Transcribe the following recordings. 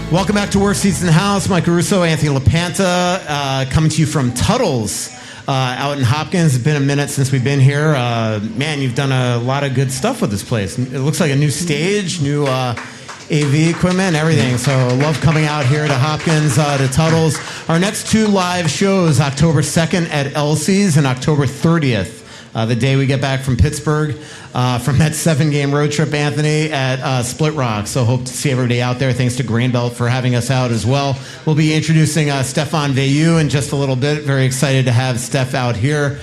Welcome back to Worst Seats in the House. Mike Russo, Anthony LaPanta, coming to you from Tuttle's out in Hopkins. It's been a minute since we've been here. Man, you've done a lot of good stuff with this place. It looks like a new stage, new AV equipment, everything. So love coming out here to Hopkins, to Tuttle's. Our next two live shows, October 2nd at Elsie's and October 30th. The day we get back from Pittsburgh, from that 7-game road trip, Anthony, at Split Rock. So hope to see everybody out there. Thanks to Greenbelt for having us out as well. We'll be introducing Stephane Veilleux in just a little bit. Very excited to have Steph out here.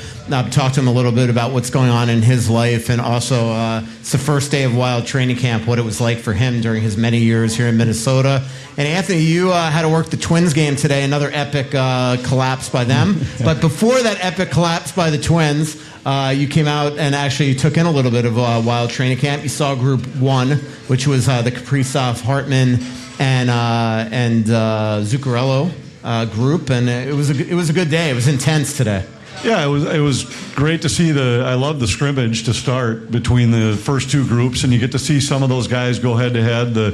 Talk to him a little bit about what's going on in his life, and also it's the first day of Wild training camp, what it was like for him during his many years here in Minnesota. And Anthony, you had to work the Twins game today, another epic collapse by them. But before that epic collapse by the Twins, you came out and actually took in a little bit of Wild training camp. You saw Group 1, which was the Kaprizov, Hartman, and Zuccarello group, and it was a good day. It was intense today. Yeah, it was great to see I love the scrimmage to start between the first two groups, and you get to see some of those guys go head to head. The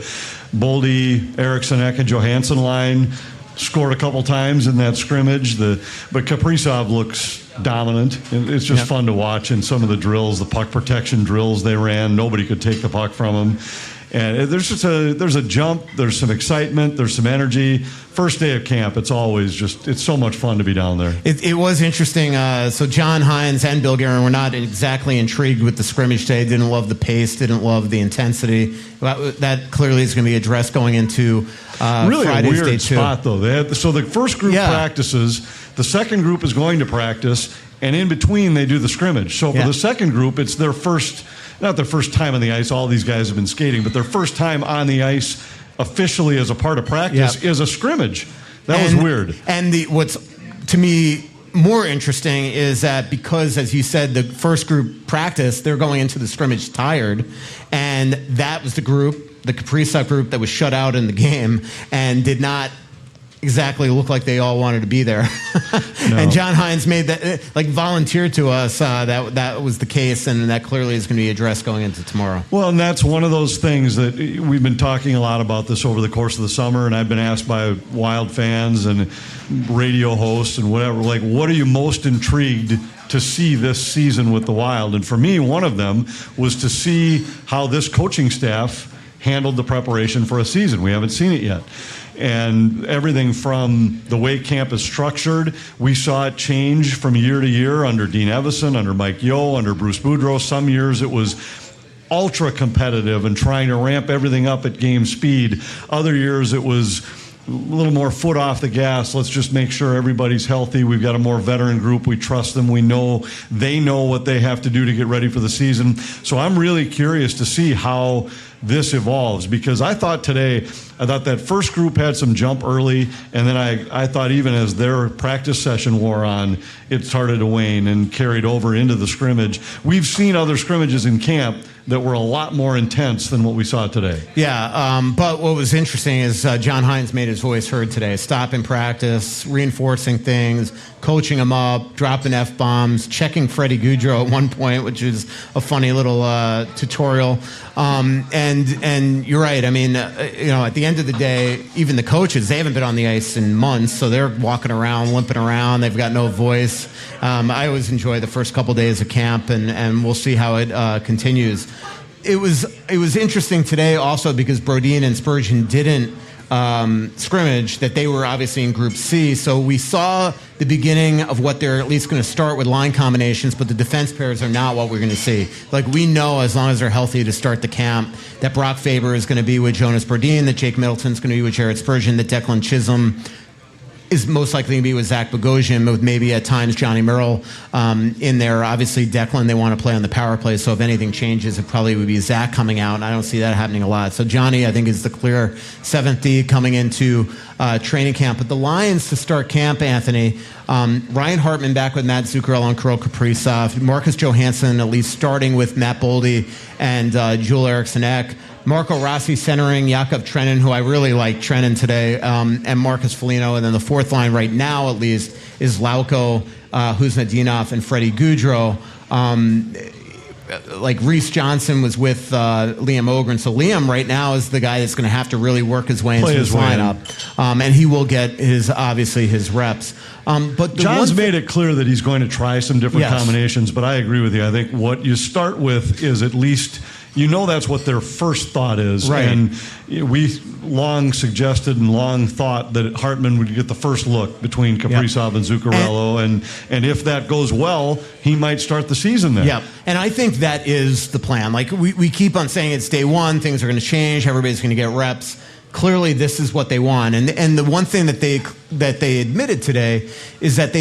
Boldy, Eriksson, Ek, and Johansson line scored a couple times in that scrimmage. But Kaprizov looks dominant. It's just fun to watch in some of the drills, the puck protection drills they ran. Nobody could take the puck from him. And there's a jump, there's some excitement, there's some energy. First day of camp, it's so much fun to be down there. It was interesting. So John Hines and Bill Guerin were not exactly intrigued with the scrimmage today, didn't love the pace, didn't love the intensity. That clearly is going to be addressed going into really Friday's a weird day two. spot, though. So the first group practices, the second group is going to practice, and in between they do the scrimmage. So for the second group, it's their first... Not their first time on the ice. All these guys have been skating, but their first time on the ice officially as a part of practice is a scrimmage. That was weird. And what's, to me, more interesting is that because, as you said, the first group practice, they're going into the scrimmage tired, and that was the group, the Kaprizov group, that was shut out in the game and did not exactly look like they all wanted to be there. No. And John Hines made that, volunteered to us that was the case, and that clearly is going to be addressed going into tomorrow. Well, and that's one of those things that we've been talking a lot about this over the course of the summer, and I've been asked by Wild fans and radio hosts and whatever, what are you most intrigued to see this season with the Wild? And for me, one of them was to see how this coaching staff handled the preparation for a season. We haven't seen it yet. And everything from the way camp is structured, we saw it change from year to year under Dean Evison, under Mike Yeo, under Bruce Boudreau. Some years it was ultra competitive and trying to ramp everything up at game speed. Other years it was a little more foot off the gas. Let's just make sure everybody's healthy. We've got a more veteran group. We trust them. We know they know what they have to do to get ready for the season. So I'm really curious to see how this evolves, because I thought that first group had some jump early, and then I thought even as their practice session wore on, it started to wane and carried over into the scrimmage. We've seen other scrimmages in camp that were a lot more intense than what we saw today. Yeah, but what was interesting is John Hines made his voice heard today. Stopping practice, reinforcing things, coaching him up, dropping F-bombs, checking Freddie Gaudreau at one point, which is a funny little tutorial. And you're right. I mean, at the end of the day, even the coaches, they haven't been on the ice in months, so they're walking around, limping around. They've got no voice. I always enjoy the first couple days of camp, and we'll see how it continues. It was interesting today also because Brodin and Spurgeon didn't scrimmage, that they were obviously in Group C. So we saw the beginning of what they're at least going to start with line combinations, but the defense pairs are not what we're going to see. We know as long as they're healthy to start the camp, that Brock Faber is going to be with Jonas Brodin, that Jake Middleton's going to be with Jared Spurgeon, that Declan Chisholm is most likely to be with Zach Bogosian, with maybe at times Johnny Merrill in there. Obviously, Declan, they want to play on the power play, so if anything changes, it probably would be Zach coming out, and I don't see that happening a lot. So Johnny, I think, is the clear 7th D coming into training camp. But the Lions to start camp, Anthony, Ryan Hartman back with Matt Zuccarello and Kirill Kaprizov, Marcus Johansson at least starting with Matt Boldy and Joel Eriksson-Ek, Marco Rossi centering Yakov Trenin, who I really like Trenin today, and Marcus Foligno. And then the fourth line right now, at least, is Lauko, Huznadinov, and Freddie Gaudreau. like Reese Johnson was with Liam Ogren. So Liam right now is the guy that's going to have to really work his way into this lineup. And he will get obviously his reps. But John's made it clear that he's going to try some different combinations, but I agree with you. I think what you start with is at least, that's what their first thought is. Right. And we long suggested and long thought that Hartman would get the first look between Kaprizov and Zuccarello. And if that goes well, he might start the season then. Yeah. And I think that is the plan. Like we keep on saying it's day one, things are going to change, everybody's going to get reps. Clearly, this is what they want, and the one thing that they admitted today is that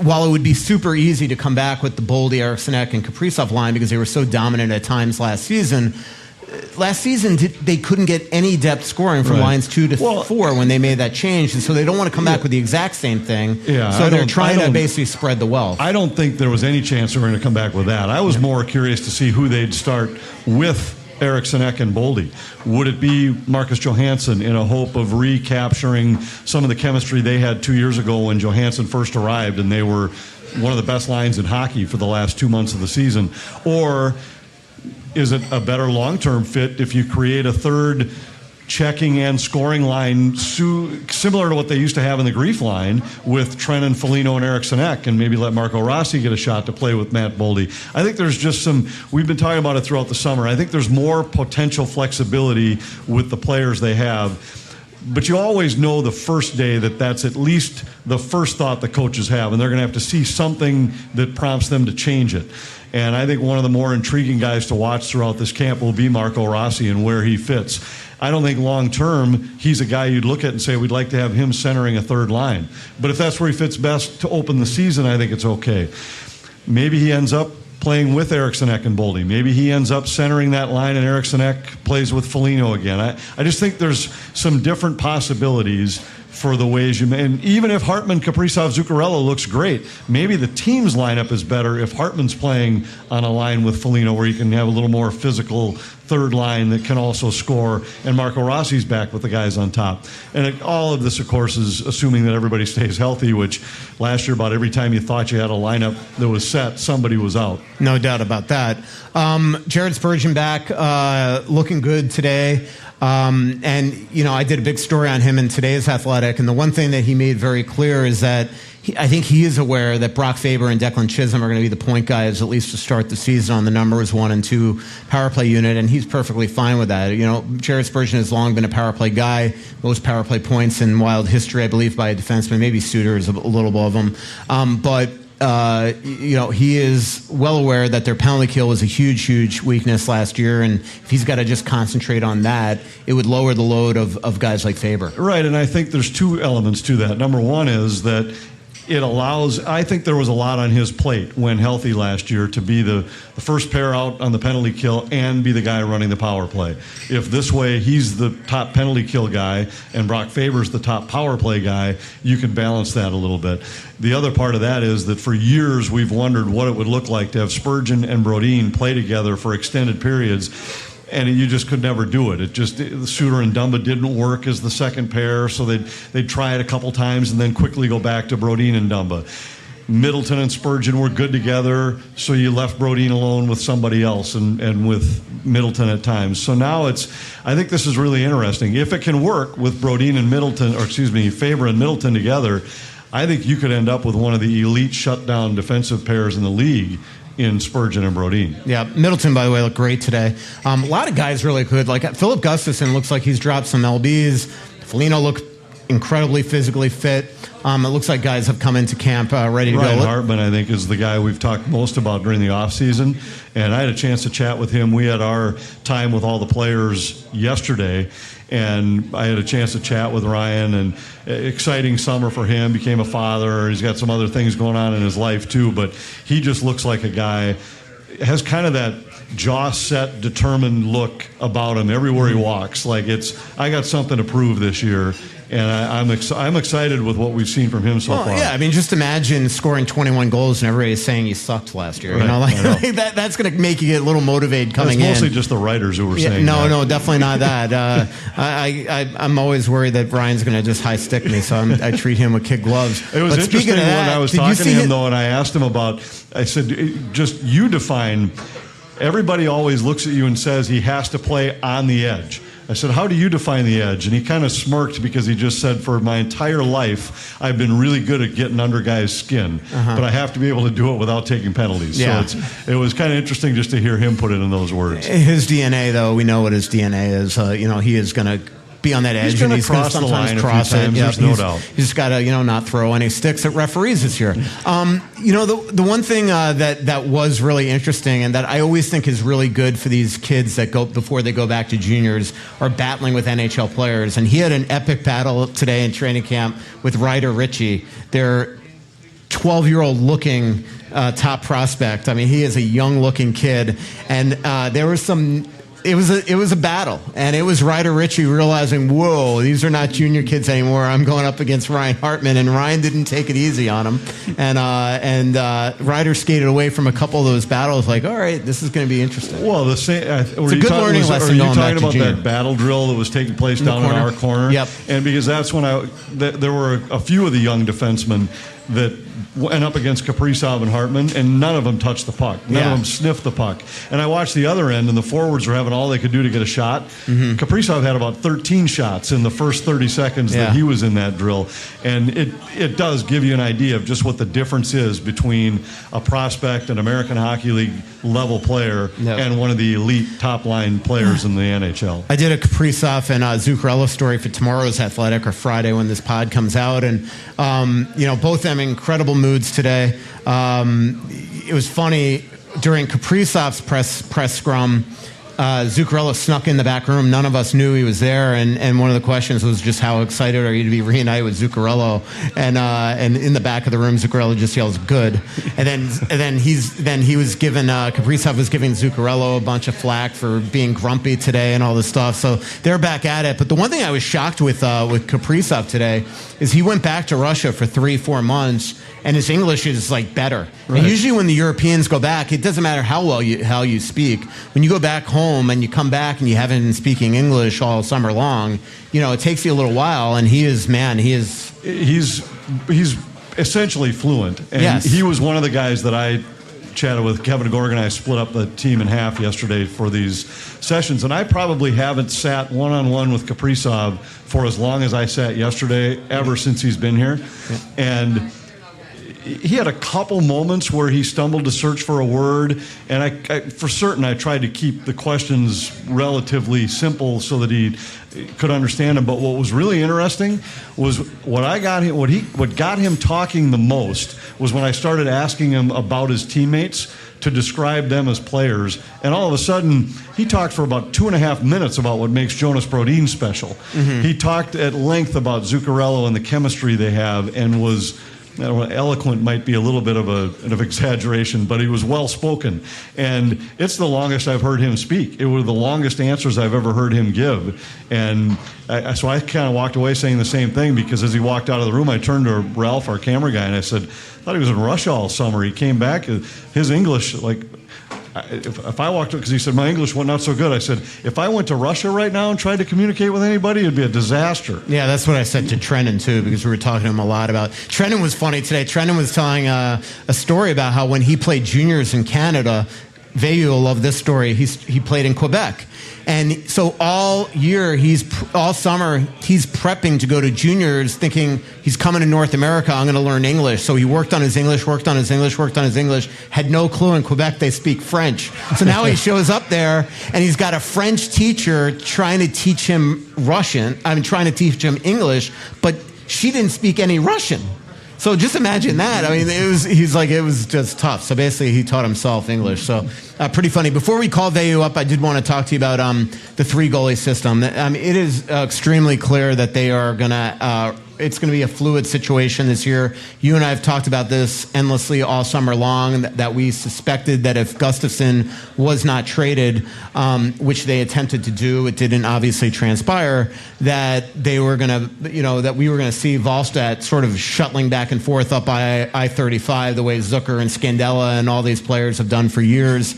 while it would be super easy to come back with the Boldy, Eriksson Ek, and Kaprizov line because they were so dominant at times last season they couldn't get any depth scoring from lines 2 to 4 when they made that change, and so they don't want to come back with the exact same thing. Yeah, so they're trying to basically spread the wealth. I don't think there was any chance they were going to come back with that. I was more curious to see who they'd start with Eriksson Ek and Boldy. Would it be Marcus Johansson in a hope of recapturing some of the chemistry they had 2 years ago when Johansson first arrived and they were one of the best lines in hockey for the last 2 months of the season? Or is it a better long-term fit if you create a third checking and scoring line similar to what they used to have in the Grief line with Trennan, Foligno, and Eriksson Ek, and maybe let Marco Rossi get a shot to play with Matt Boldy? I think there's just we've been talking about it throughout the summer. I think there's more potential flexibility with the players they have. But you always know the first day that that's at least the first thought the coaches have, and they're going to have to see something that prompts them to change it. And I think one of the more intriguing guys to watch throughout this camp will be Marco Rossi and where he fits. I don't think long-term he's a guy you'd look at and say we'd like to have him centering a third line. But if that's where he fits best to open the season, I think it's okay. Maybe he ends up playing with Eriksson Ek and Boldy. Maybe he ends up centering that line and Eriksson Ek plays with Foligno again. I just think there's some different possibilities for the ways you may. And even if Hartman, Kaprizov, Zuccarello looks great, maybe the team's lineup is better if Hartman's playing on a line with Foligno where you can have a little more physical third line that can also score, and Marco Rossi's back with the guys on top. And all of this, of course, is assuming that everybody stays healthy, which last year about every time you thought you had a lineup that was set, somebody was out. No doubt about that. Jared Spurgeon back, looking good today. And, I did a big story on him in today's Athletic, and the one thing that he made very clear is that I think he is aware that Brock Faber and Declan Chisholm are going to be the point guys, at least to start the season on the numbers 1 and 2 power play unit, and he's perfectly fine with that. Jared Spurgeon has long been a power play guy, most power play points in Wild history, I believe, by a defenseman. Maybe Suter is a little above him. But he is well aware that their penalty kill was a huge, huge weakness last year, and if he's got to just concentrate on that, it would lower the load of guys like Faber. Right, and I think there's two elements to that. Number one is that it allows, I think there was a lot on his plate when healthy last year to be the first pair out on the penalty kill and be the guy running the power play. If this way he's the top penalty kill guy and Brock Faber's the top power play guy, you can balance that a little bit. The other part of that is that for years we've wondered what it would look like to have Spurgeon and Brodin play together for extended periods. And you just could never do it. Suter and Dumba didn't work as the second pair, so they'd try it a couple times and then quickly go back to Brodin and Dumba. Middleton and Spurgeon were good together, so you left Brodin alone with somebody else and with Middleton at times. So now I think this is really interesting. If it can work with Brodin and Faber and Middleton together, I think you could end up with one of the elite shutdown defensive pairs in the league in Spurgeon and Brodin. Yeah, Middleton, by the way, looked great today. A lot of guys really good. Like Philip Gustafson looks like he's dropped some LBs. Foligno looked incredibly physically fit. It looks like guys have come into camp ready to Ryan go. Hartman, I think, is the guy we've talked most about during the offseason. And I had a chance to chat with him. We had our time with all the players yesterday, and I had a chance to chat with Ryan, and exciting summer for him. Became a father. He's got some other things going on in his life too, but he just looks like a guy, has kind of that jaw set, determined look about him everywhere he walks. Like I got something to prove this year. And I'm excited with what we've seen from him so far. Yeah, I mean, just imagine scoring 21 goals and everybody's saying you sucked last year. Right, Like that's going to make you get a little motivated coming in. It's mostly just the writers who were saying that. No, definitely not that. I'm always worried that Ryan's going to just high stick me, so I treat him with kid gloves. It was interesting when I was talking to him, though, and I asked him about, I said, just you define everybody always looks at you and says he has to play on the edge. I said, how do you define the edge? And he kind of smirked because he just said, for my entire life, I've been really good at getting under guys' skin, but I have to be able to do it without taking penalties. Yeah. So it was kind of interesting just to hear him put it in those words. His DNA, though, we know what his DNA is. He is going to be on that edge, he's and he's going to cross the sometimes line cross a few times, it. there's no doubt. He's just got to, not throw any sticks at referees this year. The one thing that was really interesting, and that I always think is really good for these kids that go before they go back to juniors, are battling with NHL players. And he had an epic battle today in training camp with Ryder Ritchie, their 12-year-old looking top prospect. I mean, he is a young-looking kid, and there was some. It was a battle, and it was Ryder Ritchie realizing, whoa, these are not junior kids anymore. I'm going up against Ryan Hartman, and Ryan didn't take it easy on him, and Ryder skated away from a couple of those battles. Like, all right, this is going to be interesting. Well, it's a good learning lesson. Are you going talking back to about junior. that battle drill that was taking place down in our corner? Yep. And because that's when there were a few of the young defensemen that went up against Kaprizov and Hartman, and none of them touched the puck. None of them sniffed the puck. And I watched the other end, and the forwards were having all they could do to get a shot. Kaprizov had about 13 shots in the first 30 seconds that he was in that drill. And it does give you an idea of just what the difference is between a prospect, an American Hockey League level player, and one of the elite top-line players in the NHL. I did a Kaprizov and Zuccarello story for tomorrow's Athletic, or Friday when this pod comes out, and both of them incredible moods today. It was funny during Kaprizov's press scrum. Zuccarello snuck in the back room. None of us knew he was there, and one of the questions was just how excited are you to be reunited with Zuccarello? And in the back of the room, Zuccarello just yells "good," and then he was given Kaprizov was giving Zuccarello a bunch of flack for being grumpy today and all this stuff. So they're back at it. But the one thing I was shocked with Kaprizov today is he went back to Russia for 3-4 months. And his English is like better. Right. And usually when the Europeans go back, it doesn't matter how well you speak. When you go back home and you come back and you haven't been speaking English all summer long, it takes you a little while. And he's essentially fluent. And he was one of the guys that I chatted with. Kevin Gorgan and I split up the team in half yesterday for these sessions, and I probably haven't sat one-on-one with Kaprizov for as long as I sat yesterday, ever since he's been here. Yeah. And he had a couple moments where he stumbled to search for a word, and I for certain, I tried to keep the questions relatively simple so that he could understand them. But what was really interesting was what got him talking the most was when I started asking him about his teammates to describe them as players, and all of a sudden he talked for about 2.5 minutes about what makes Jonas Brodin special. He talked at length about Zuccarello and the chemistry they have, and was eloquent might be a little bit of an exaggeration, but he was well spoken, and it's the longest I've heard him speak. It was the longest answers I've ever heard him give, and so I kind of walked away saying the same thing, because as he walked out of the room, I turned to Ralph, our camera guy, and I said, "I thought he was in Russia all summer. He came back, his English, like." If I walked up, because he said, my English went not so good, I said, if I went to Russia right now and tried to communicate with anybody, it'd be a disaster. Yeah, that's what I said to Trenton, too, because we were talking to him a lot about... Trenton was funny today. Trenton was telling a story about how when he played juniors in Canada, Veilleux will love this story, he played in Quebec. And so all summer, he's prepping to go to juniors, thinking he's coming to North America, I'm going to learn English. So he worked on his English, had no clue in Quebec they speak French. So now he shows up there, and he's got a French teacher trying to teach him trying to teach him English, but she didn't speak any Russian. So just imagine that. I mean, it was just tough. So basically, he taught himself English. So pretty funny. Before we call Veilleux up, I did want to talk to you about the 3-goalie system. It is extremely clear that they are going to... it's going to be a fluid situation this year. You and I have talked about this endlessly all summer long, that we suspected that if Gustafsson was not traded, which they attempted to do, it didn't obviously transpire, that they were going to, that we were going to see Wallstedt sort of shuttling back and forth up by I-35 the way Zucker and Scandella and all these players have done for years.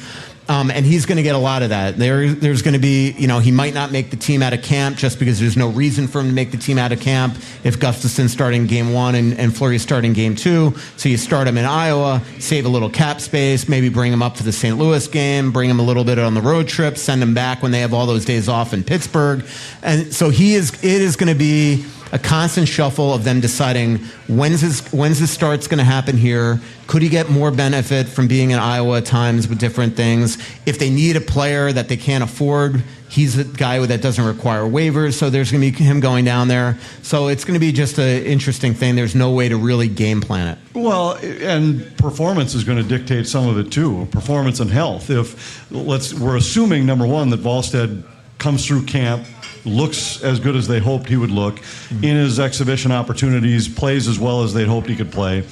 And he's going to get a lot of that. There's going to be, he might not make the team out of camp just because there's no reason for him to make the team out of camp if Gustafson's starting game 1 and Fleury's starting game 2. So you start him in Iowa, save a little cap space, maybe bring him up to the St. Louis game, bring him a little bit on the road trip, send him back when they have all those days off in Pittsburgh. And so it is going to be a constant shuffle of them deciding when's his start's going to happen here. Could he get more benefit from being in Iowa at times with different things? If they need a player that they can't afford, he's a guy that doesn't require waivers, so there's going to be him going down there. So it's going to be just an interesting thing. There's no way to really game plan it. Well, and performance is going to dictate some of it too, performance and health. We're assuming, number one, that Wallstedt comes through camp, looks as good as they hoped he would look in his exhibition opportunities, plays as well as they'd hoped he could play.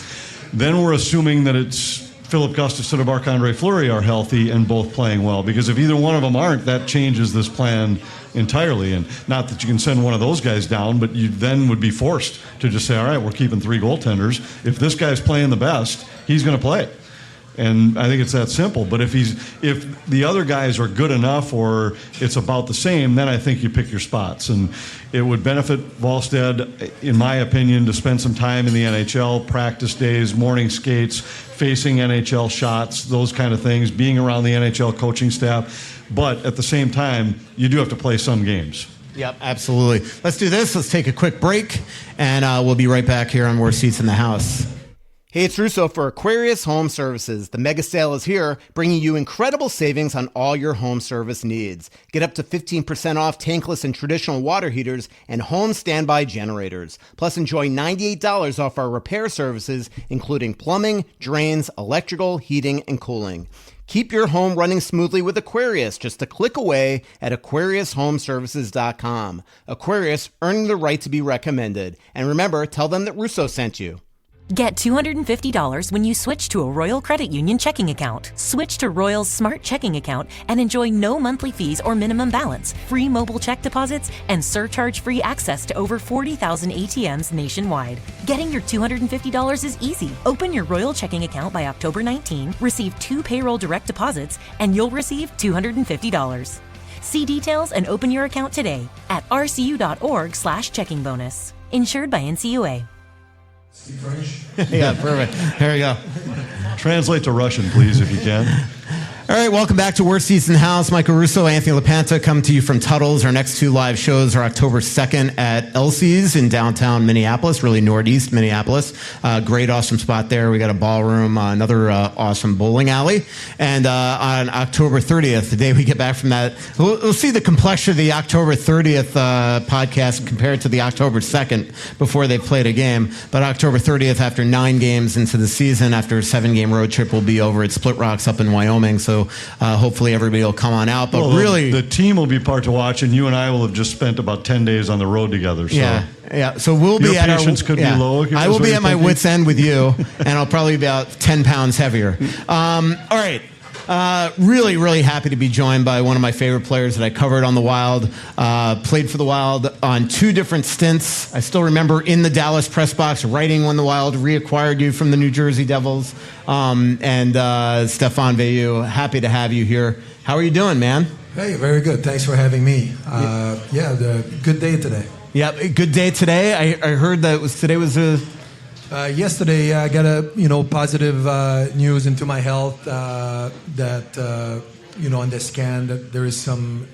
Then we're assuming that it's Philip Gustafson and Marc-Andre Fleury are healthy and both playing well, because if either one of them aren't, that changes this plan entirely. And not that you can send one of those guys down, but you then would be forced to just say, all right, we're keeping 3 goaltenders. If this guy's playing the best, he's going to play. And I think it's that simple. But if the other guys are good enough or it's about the same, then I think you pick your spots. And it would benefit Wallstedt, in my opinion, to spend some time in the NHL, practice days, morning skates, facing NHL shots, those kind of things, being around the NHL coaching staff. But at the same time, you do have to play some games. Yep, absolutely. Let's do this. Let's take a quick break, and we'll be right back here on Worst Seats in the House. Hey, it's Russo for Aquarius Home Services. The mega sale is here, bringing you incredible savings on all your home service needs. Get up to 15% off tankless and traditional water heaters and home standby generators. Plus, enjoy $98 off our repair services, including plumbing, drains, electrical, heating, and cooling. Keep your home running smoothly with Aquarius, just a click away at AquariusHomeservices.com. Aquarius, earning the right to be recommended. And remember, tell them that Russo sent you. Get $250 when you switch to a Royal Credit Union checking account. Switch to Royal's Smart Checking account and enjoy no monthly fees or minimum balance, free mobile check deposits, and surcharge-free access to over 40,000 ATMs nationwide. Getting your $250 is easy. Open your Royal Checking account by October 19, receive 2 payroll direct deposits, and you'll receive $250. See details and open your account today at rcu.org/checking bonus. Insured by NCUA. Yeah, perfect. There you go. Translate to Russian, please, if you can. All right, welcome back to Worst Seats in the House. Michael Russo, Anthony LaPanta come to you from Tuttle's. Our next 2 live shows are October 2nd at Elsie's in downtown Minneapolis, really northeast Minneapolis. Great, awesome spot there. We got a ballroom, another awesome bowling alley. And on October 30th, the day we get back from that, we'll see the complexion of the October 30th podcast compared to the October 2nd before they played a game. But October 30th, after 9 games into the season, after a 7-game road trip, we'll be over at Split Rocks up in Wyoming. So hopefully everybody will come on out. But really, the team will be part to watch, and you and I will have just spent about 10 days on the road together. So. Yeah. So we'll be at patience could be low. I will be at my wit's end with you, and I'll probably be about 10 pounds heavier. All right. Really, really happy to be joined by one of my favorite players that I covered on the Wild. Played for the Wild on 2 different stints. I still remember in the Dallas press box writing when the Wild reacquired you from the New Jersey Devils. And Stephane Veilleux, happy to have you here. How are you doing, man? Hey, very good. Thanks for having me. Good day today. Yeah, good day today. I heard that today was a... Yesterday, I got a positive news into my health that on the scan that there is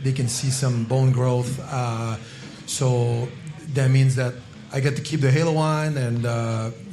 they can see some bone growth. So that means that I get to keep the halo on, and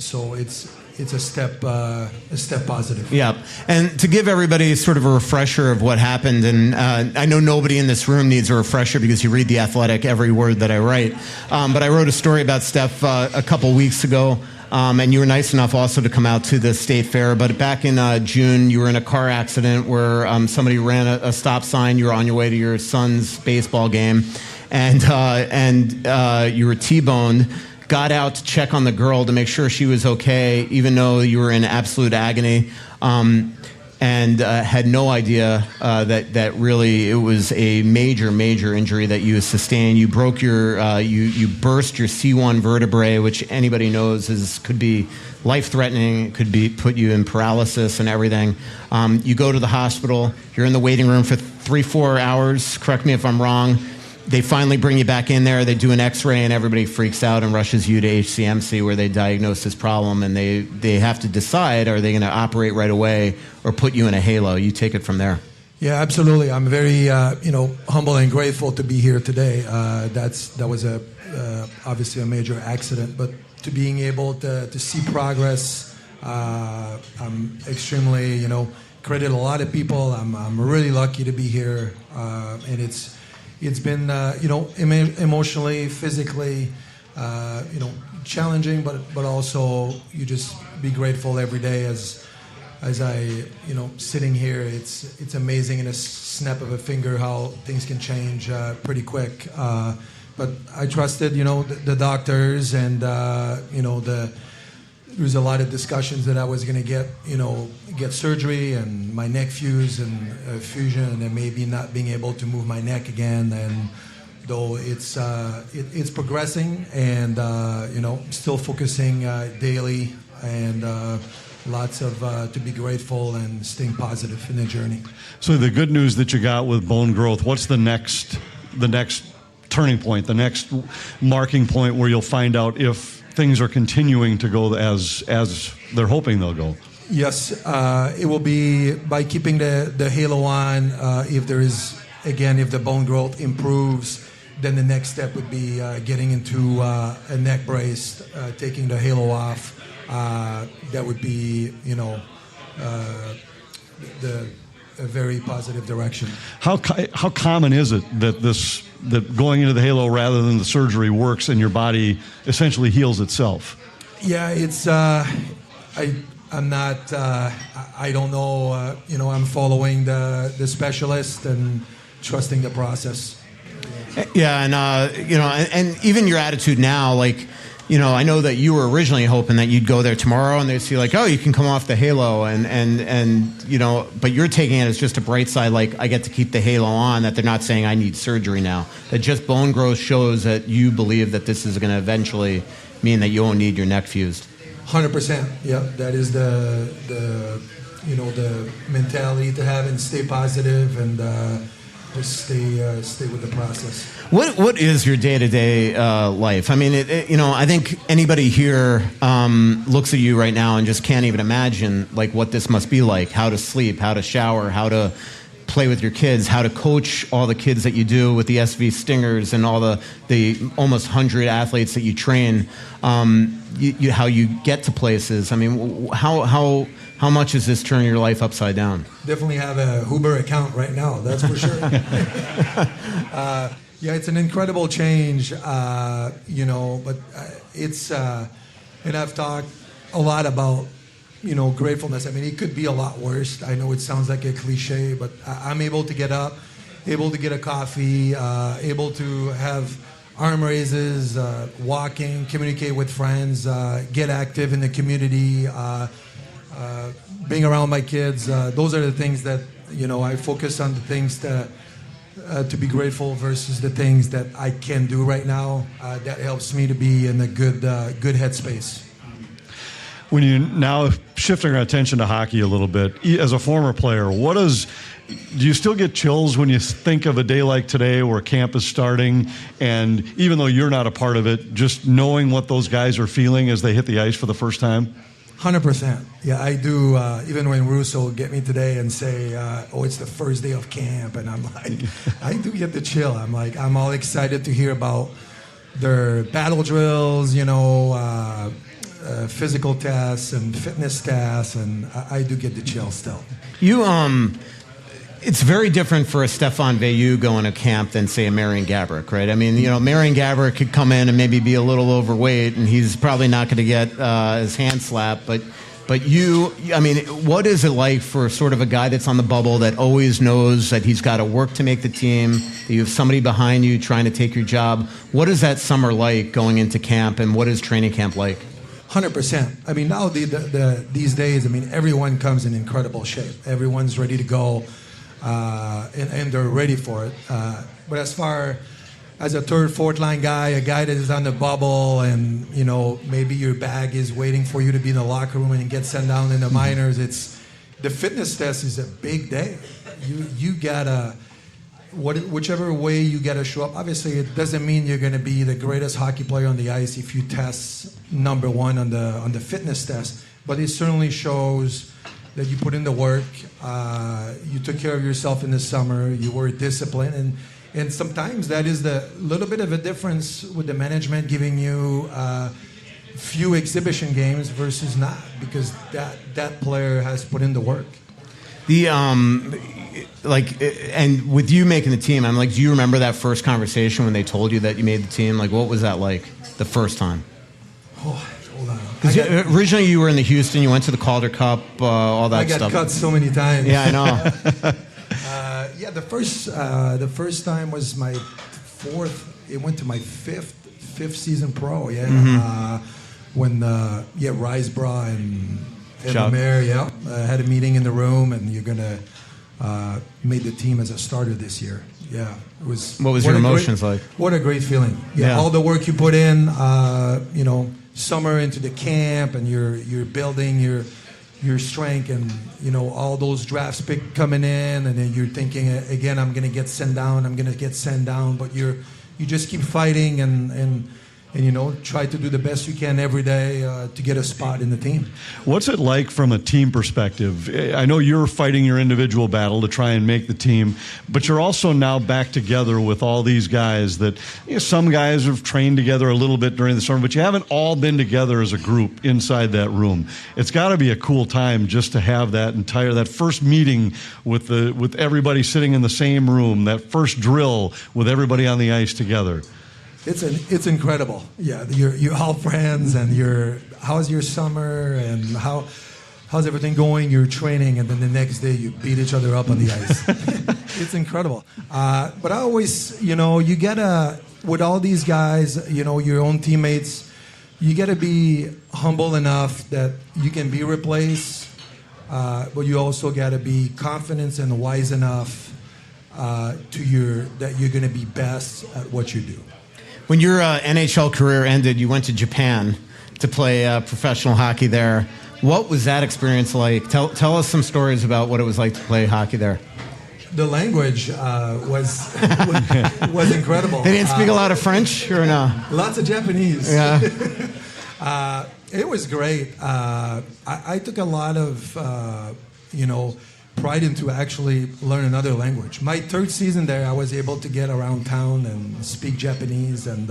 so it's a step positive. Yeah, and to give everybody sort of a refresher of what happened, and I know nobody in this room needs a refresher because you read The Athletic every word that I write. But I wrote a story about Steph a couple weeks ago. And you were nice enough also to come out to the State Fair. But back in June, you were in a car accident where somebody ran a stop sign. You were on your way to your son's baseball game, and you were T-boned. Got out to check on the girl to make sure she was okay, even though you were in absolute agony. and had no idea that really it was a major injury that you sustained. You broke you burst your C1 vertebrae, which anybody knows could be life-threatening. It could put you in paralysis and everything. You go to the hospital. You're in the waiting room for 3-4 hours. Correct me if I'm wrong. They finally bring you back in there. They do an X-ray, and everybody freaks out and rushes you to HCMC, where they diagnose this problem, and they have to decide, are they going to operate right away or put you in a halo? You take it from there. Yeah, absolutely. I'm very humble and grateful to be here today. That was obviously a major accident, but to being able to see progress, I'm extremely credit a lot of people. I'm really lucky to be here, and it's been emotionally, physically, challenging, but also you just be grateful every day as I sitting here. It's amazing in a snap of a finger how things can change pretty quick. But I trusted the doctors, and there was a lot of discussions that I was going to get surgery and my neck fuse and fusion, and then maybe not being able to move my neck again. And though it's progressing, and still focusing daily, and lots of to be grateful and staying positive in the journey. So the good news that you got with bone growth, what's the next turning point, the next marking point where you'll find out if things are continuing to go as they're hoping they'll go? Yes, it will be by keeping the halo on. If the bone growth improves, then the next step would be getting into a neck brace, taking the halo off. That would be, a very positive direction. How common is it that going into the halo rather than the surgery works and your body essentially heals itself? Yeah, it's I'm not. I don't know. I'm following the specialist and trusting the process. Yeah, and and even your attitude now, like, I know that you were originally hoping that you'd go there tomorrow and they'd see like, oh, you can come off the halo, and but you're taking it as just a bright side, like, I get to keep the halo on, that they're not saying I need surgery now. That just bone growth shows that you believe that this is going to eventually mean that you won't need your neck fused. 100%. Yeah, that is the mentality to have, and stay positive, and just stay with the process. What is your day-to-day life? I mean, I think anybody here looks at you right now and just can't even imagine like what this must be like. How to sleep, how to shower, how to play with your kids, how to coach all the kids that you do with the SV Stingers and all the almost 100 athletes that you train. How you get to places. I mean, how much has this turned your life upside down? Definitely have a Uber account right now, that's for sure. Yeah, it's an incredible change, but it's, and I've talked a lot about, gratefulness. I mean, it could be a lot worse. I know it sounds like a cliche, but I'm able to get up, able to get a coffee, able to have arm raises, walking, communicate with friends, get active in the community, being around my kids. Those are the things that, I focus on, the things to be grateful versus the things that I can do right now. That helps me to be in a good headspace. When you now shifting our attention to hockey a little bit, as a former player, do you still get chills when you think of a day like today where camp is starting, and even though you're not a part of it, just knowing what those guys are feeling as they hit the ice for the first time? 100%. Yeah, I do. Even when Russo get me today and say, it's the first day of camp, and I'm like, I do get the chill. I'm like, I'm all excited to hear about their battle drills, physical tests and fitness tests, and I do get the chill still. It's very different for a Stephane Veilleux going to camp than, say, a Marian Gaborik, right? I mean, Marian Gaborik could come in and maybe be a little overweight, and he's probably not going to get his hand slapped. But you, I mean, what is it like for sort of a guy that's on the bubble that always knows that he's got to work to make the team, that you have somebody behind you trying to take your job? What is that summer like going into camp, and what is training camp like? 100%. I mean, now these days, I mean, everyone comes in incredible shape. Everyone's ready to go, and they're ready for it. But as far as a third, fourth line guy, a guy that is on the bubble, and you know, maybe your bag is waiting for you to be in the locker room and get sent down in the minors. The fitness test is a big day. You gotta. Whichever way you got to show up, obviously it doesn't mean you're going to be the greatest hockey player on the ice if you test number one on the fitness test. But it certainly shows that you put in the work, you took care of yourself in the summer, you were disciplined, and sometimes that is the little bit of a difference with the management giving you few exhibition games versus not, because that player has put in the work. And with you making the team, I'm like, do you remember that first conversation when they told you that you made the team? Like, what was that like the first time? Oh, hold on. Because originally you were in the Houston, you went to the Calder Cup, all that stuff. I got cut so many times. Yeah, I know. The first time was my fourth. It went to my fifth season pro. Yeah, when Risebrough and the mayor, had a meeting in the room, and you're gonna made the team as a starter this year. Yeah, it was. What was your emotions like? What a great feeling! Yeah, all the work you put in, summer into the camp, and you're building your strength, and all those drafts pick coming in, and then you're thinking again, I'm gonna get sent down, but you just keep fighting and try to do the best you can every day to get a spot in the team. What's it like from a team perspective? I know you're fighting your individual battle to try and make the team, but you're also now back together with all these guys that some guys have trained together a little bit during the summer, but you haven't all been together as a group inside that room. It's got to be a cool time just to have that first meeting with everybody sitting in the same room, that first drill with everybody on the ice together. It's incredible. Yeah, you're all friends, and how's your summer, and how's everything going? You're training, and then the next day you beat each other up on the ice. It's incredible. But I always, you gotta, with all these guys, your own teammates, you gotta be humble enough that you can be replaced, but you also gotta be confident and wise enough that you're gonna be best at what you do. When your NHL career ended, you went to Japan to play professional hockey there. What was that experience like? Tell us some stories about what it was like to play hockey there. The language was incredible. They didn't speak a lot of French, or no? Lots of Japanese. Yeah. It was great. I took a lot of, pride into actually learn another language. My third season there, I was able to get around town and speak Japanese, and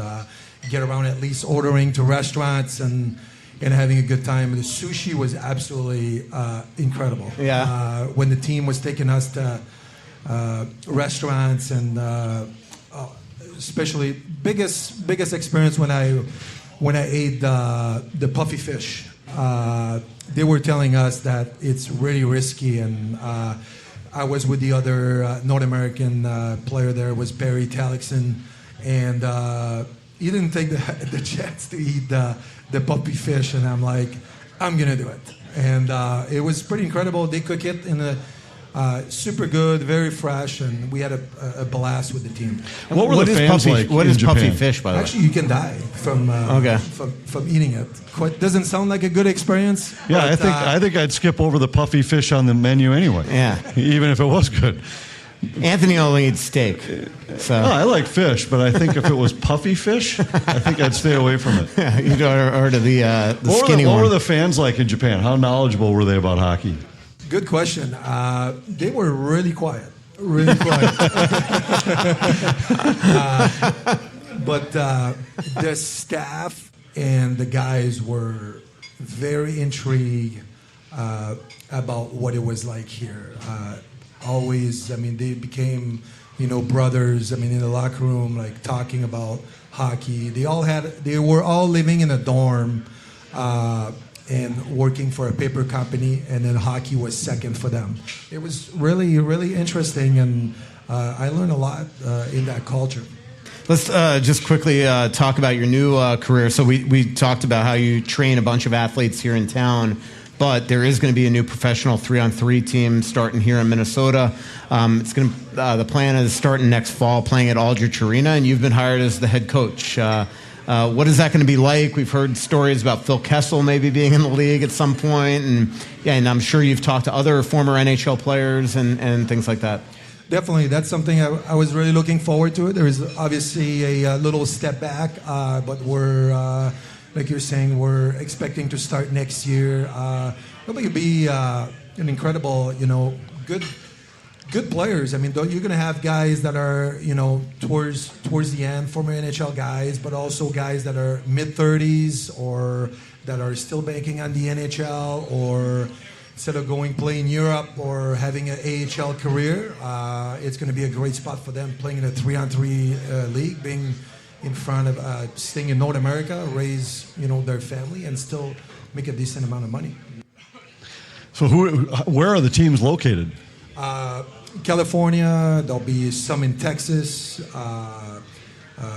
get around at least ordering to restaurants and having a good time. The sushi was absolutely incredible. Yeah. When the team was taking us to restaurants, and especially biggest experience when I ate the puffy fish. They were telling us that it's really risky, and I was with the other North American player there, was Barry Talixon, and he didn't take the chance to eat the puppy fish, and I'm like, I'm gonna do it, and it was pretty incredible. They cook it in a super good, very fresh, and we had a blast with the team. What were the fans like? What is puffy fish, by the way? Actually, you can die from eating it. Doesn't sound like a good experience. Yeah, but, I think I'd skip over the puffy fish on the menu anyway. Yeah, even if it was good. Anthony only eats steak. So. I like fish, but I think if it was puffy fish, I think I'd stay away from it. Yeah, you'd order the skinny one. What were the fans like in Japan? How knowledgeable were they about hockey? Good question. They were really quiet. Really quiet. But the staff and the guys were very intrigued about what it was like here. Always, they became, brothers. In the locker room, like talking about hockey. They were all living in a dorm and working for a paper company, and then hockey was second for them. It was really, really interesting, and I learned a lot in that culture. Let's just quickly talk about your new career. So we talked about how you train a bunch of athletes here in town, but there is going to be a new professional 3-on-3 team starting here in Minnesota. It's going to the plan is starting next fall, playing at Aldrich Arena, and you've been hired as the head coach. What is that going to be like? We've heard stories about Phil Kessel maybe being in the league at some point, and I'm sure you've talked to other former NHL players and things like that. Definitely, that's something I was really looking forward to. There is obviously a little step back, but we're, like you're saying, we're expecting to start next year. It'll be an incredible, good players. I mean, you're going to have guys that are, towards the end, former NHL guys, but also guys that are mid-30s or that are still banking on the NHL, or instead of going play in Europe or having an AHL career, it's going to be a great spot for them playing in a 3-on-3 league, being in front of, staying in North America, raise, their family, and still make a decent amount of money. So where are the teams located? California, there'll be some in Texas,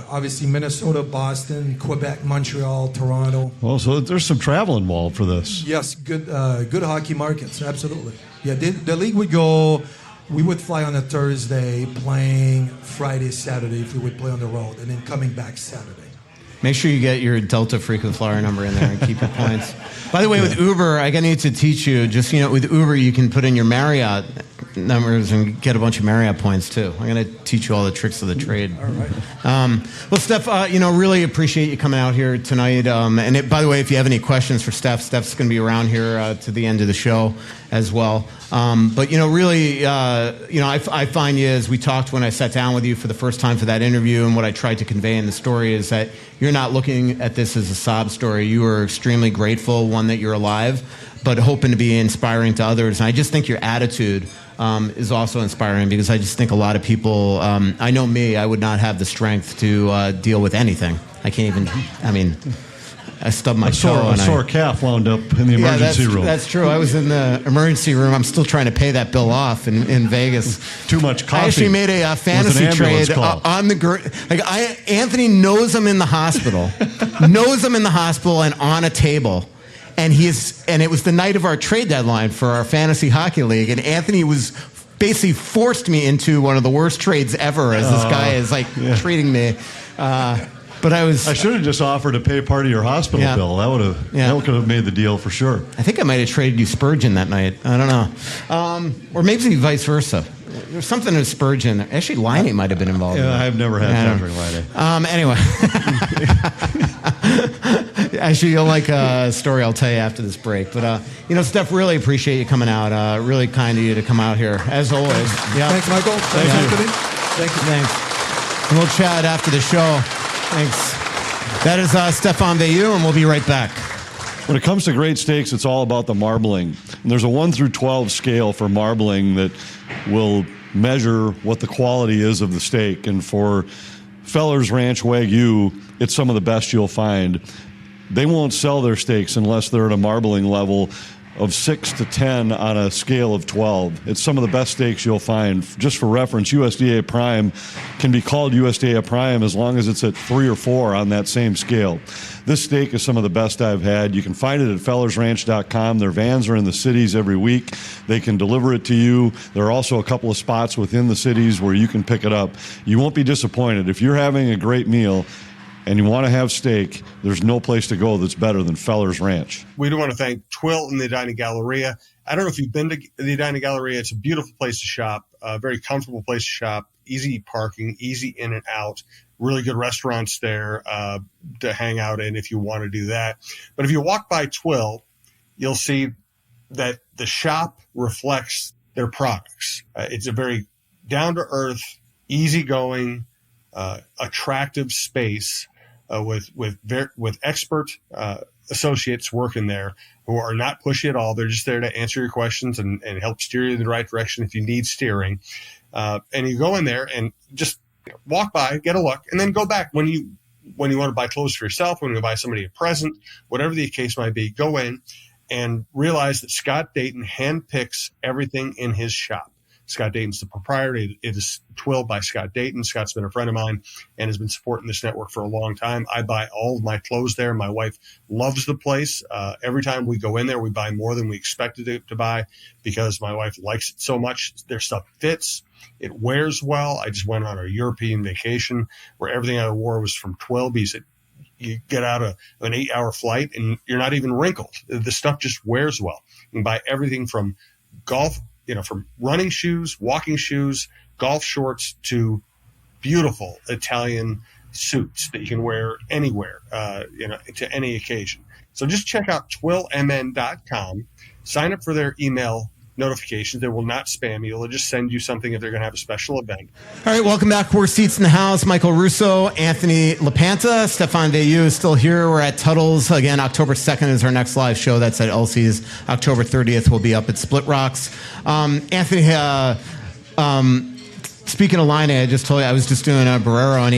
obviously Minnesota, Boston, Quebec, Montreal, Toronto. Well, so there's some travel involved for this. Yes, good hockey markets, absolutely. Yeah, the league would go, we would fly on a Thursday, playing Friday, Saturday if we would play on the road, and then coming back Saturday. Make sure you get your Delta frequent flyer number in there and keep your points. By the way, with Uber, I need to teach you, just, with Uber, you can put in your Marriott numbers and get a bunch of Marriott points, too. I'm going to teach you all the tricks of the trade. All right. Well, Steph, really appreciate you coming out here tonight. By the way, if you have any questions for Steph's going to be around here to the end of the show as well. Really, I find you, as we talked when I sat down with you for the first time for that interview, and what I tried to convey in the story is that you're not looking at this as a sob story. You are extremely grateful, one, that you're alive, but hoping to be inspiring to others. And I just think your attitude is also inspiring, because I just think a lot of people, I know me, I would not have the strength to deal with anything. I can't even, I stubbed my toe. A sore calf wound up in the emergency room. That's true. I was in the emergency room. I'm still trying to pay that bill off in Vegas. Too much coffee. I actually made a fantasy trade on the Anthony knows I'm in the hospital, and on a table. And it was the night of our trade deadline for our fantasy hockey league, and Anthony was basically forced me into one of the worst trades ever, as this guy is treating me. But I should have just offered to pay part of your hospital bill. That could have made the deal for sure. I think I might have traded you Spurgeon that night. I don't know. Or maybe vice versa. There's something with Spurgeon. Actually, Liney might have been involved. Yeah, I've never had Patrick Liney. Anyway. Actually, you'll like a story I'll tell you after this break. But, Steph, really appreciate you coming out. Really kind of you to come out here, as always. Yeah. Thanks, Michael. Thanks, Anthony. Thank you. Thanks. And we'll chat after the show. Thanks. That is Stephane Veilleux, and we'll be right back. When it comes to great steaks, it's all about the marbling. And there's a 1 through 12 scale for marbling that will measure what the quality is of the steak. And for Feller's Ranch Wagyu, it's some of the best you'll find. They won't sell their steaks unless they're at a marbling level of 6 to 10 on a scale of 12. It's some of the best steaks you'll find. Just for reference, USDA Prime can be called USDA Prime as long as it's at 3 or 4 on that same scale. This steak is some of the best I've had. You can find it at fellersranch.com. Their vans are in the cities every week. They can deliver it to you. There are also a couple of spots within the cities where you can pick it up. You won't be disappointed. If you're having a great meal and you want to have steak, there's no place to go that's better than Feller's Ranch. We do want to thank Twill and the Edina Galleria. I don't know if you've been to the Edina Galleria. It's a beautiful place to shop, a very comfortable place to shop, easy parking, easy in and out, really good restaurants there to hang out in if you want to do that. But if you walk by Twill, you'll see that the shop reflects their products. It's a very down-to-earth, easygoing, attractive space with expert associates working there who are not pushy at all. They're just there to answer your questions and help steer you in the right direction if you need steering. And you go in there and just walk by, get a look, and then go back when you want to buy clothes for yourself, when you buy somebody a present, whatever the case might be. Go in and realize that Scott Dayton handpicks everything in his shop. Scott Dayton's the proprietor. It is twilled by Scott Dayton. Scott's been a friend of mine and has been supporting this network for a long time. I buy all of my clothes there. My wife loves the place. Every time we go in there, we buy more than we expected to buy because my wife likes it so much. Their stuff fits. It wears well. I just went on a European vacation where everything I wore was from Twelby's. You get out of an 8-hour flight and you're not even wrinkled. The stuff just wears well. You can buy everything from golf, from running shoes, walking shoes, golf shorts to beautiful Italian suits that you can wear anywhere, to any occasion. So just check out twillmn.com, sign up for their email notifications. They will not spam you. They'll just send you something if they're going to have a special event. All right, welcome back. Worst Seats in the House. Michael Russo, Anthony LaPanta, Stephane Veilleux is still here. We're at Tuttle's. Again, October 2nd is our next live show. That's at Elsie's. October 30th, we'll be up at Split Rocks. Anthony, speaking of Line, I just told you I was just doing a Barrero, and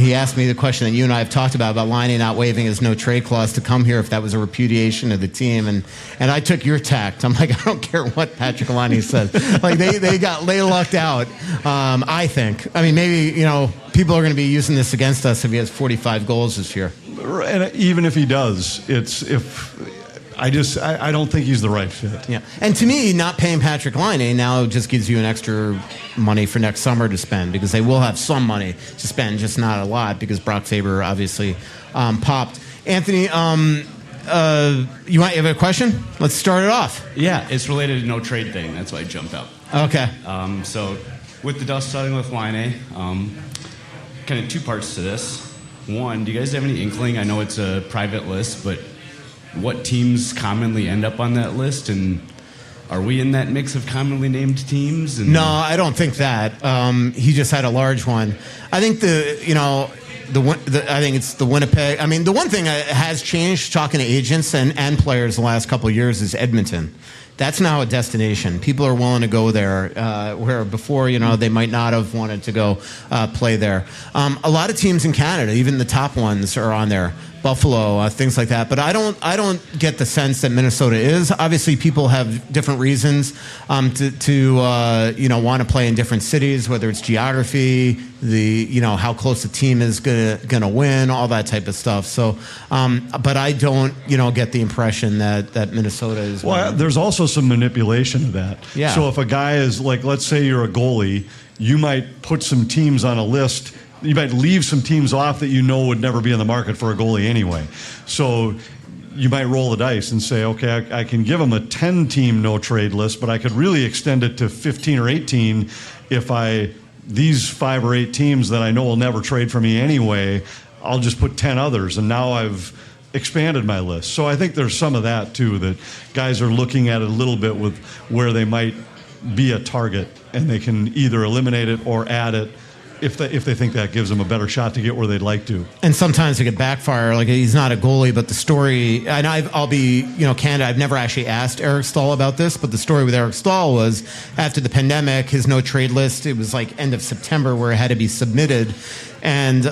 he asked me the question that you and I have talked about Line not waiving his no trade clause to come here if that was a repudiation of the team, and I took your tact. I'm like, I don't care what Patrick Line said. Like they lucked out. I think. I mean, maybe people are going to be using this against us if he has 45 goals this year. And even if he does, I don't think he's the right fit. Yeah, and to me, not paying Patrick Line now just gives you an extra money for next summer to spend because they will have some money to spend, just not a lot because Brock Faber obviously popped. Anthony, you have a question? Let's start it off. Yeah, it's related to no trade thing. That's why I jumped up. Okay. So with the dust settling with Line, kind of two parts to this. One, do you guys have any inkling? I know it's a private list, but what teams commonly end up on that list, and are we in that mix of commonly named teams? No, I don't think that. He just had a large one. I think I think it's the Winnipeg. I mean, the one thing that has changed talking to agents and players the last couple of years is Edmonton. That's now a destination. People are willing to go there, where before, they might not have wanted to go play there. A lot of teams in Canada, even the top ones, are on there. Buffalo, things like that. But I don't get the sense that Minnesota is. Obviously, people have different reasons to want to play in different cities, whether it's geography, how close the team is gonna win, all that type of stuff. So, but I don't get the impression that Minnesota is. Well, there's also some manipulation of that. Yeah. So if a guy is like, let's say you're a goalie, you might put some teams on a list. You might leave some teams off that would never be in the market for a goalie anyway. So you might roll the dice and say, okay, I can give them a 10-team no-trade list, but I could really extend it to 15 or 18 if these 5 or 8 teams that I know will never trade for me anyway, I'll just put 10 others, and now I've expanded my list. So I think there's some of that, too, that guys are looking at it a little bit with where they might be a target, and they can either eliminate it or add it if they think that gives them a better shot to get where they'd like to. And sometimes it could backfire. Like, he's not a goalie, but the story, and I'll be, candid, I've never actually asked Eric Stahl about this, but the story with Eric Stahl was after the pandemic, his no trade list, it was like end of September where it had to be submitted. And,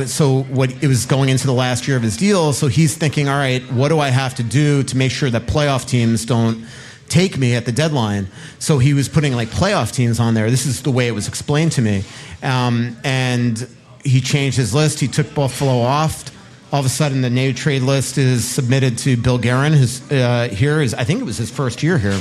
so it was going into the last year of his deal. So he's thinking, all right, what do I have to do to make sure that playoff teams don't take me at the deadline? So he was putting like playoff teams on there. This is the way it was explained to me. And he changed his list. He took Buffalo off. All of a sudden, the no trade list is submitted to Bill Guerin, who's I think it was his first year here,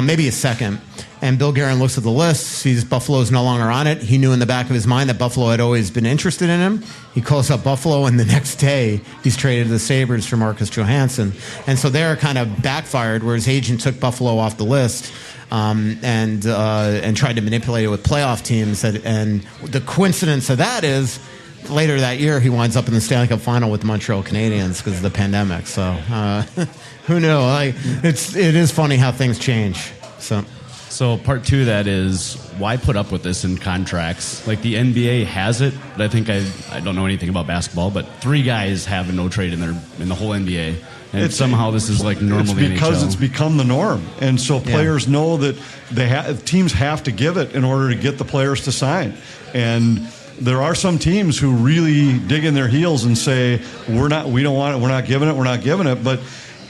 maybe his second. And Bill Guerin looks at the list, sees Buffalo's no longer on it. He knew in the back of his mind that Buffalo had always been interested in him. He calls up Buffalo, and the next day, he's traded to the Sabres for Marcus Johansson. And so they're kind of backfired, where his agent took Buffalo off the list and tried to manipulate it with playoff teams. And the coincidence of that is, later that year, he winds up in the Stanley Cup final with the Montreal Canadiens because of the pandemic. So who knew? It is funny how things change. So part two of that is, why put up with this in contracts? Like, the NBA has it, but I think I don't know anything about basketball, but 3 guys have a no trade in the whole NBA. And somehow this is like normal. It's because it's become the norm. And so players know that teams have to give it in order to get the players to sign. And there are some teams who really dig in their heels and say, we don't want it, we're not giving it. But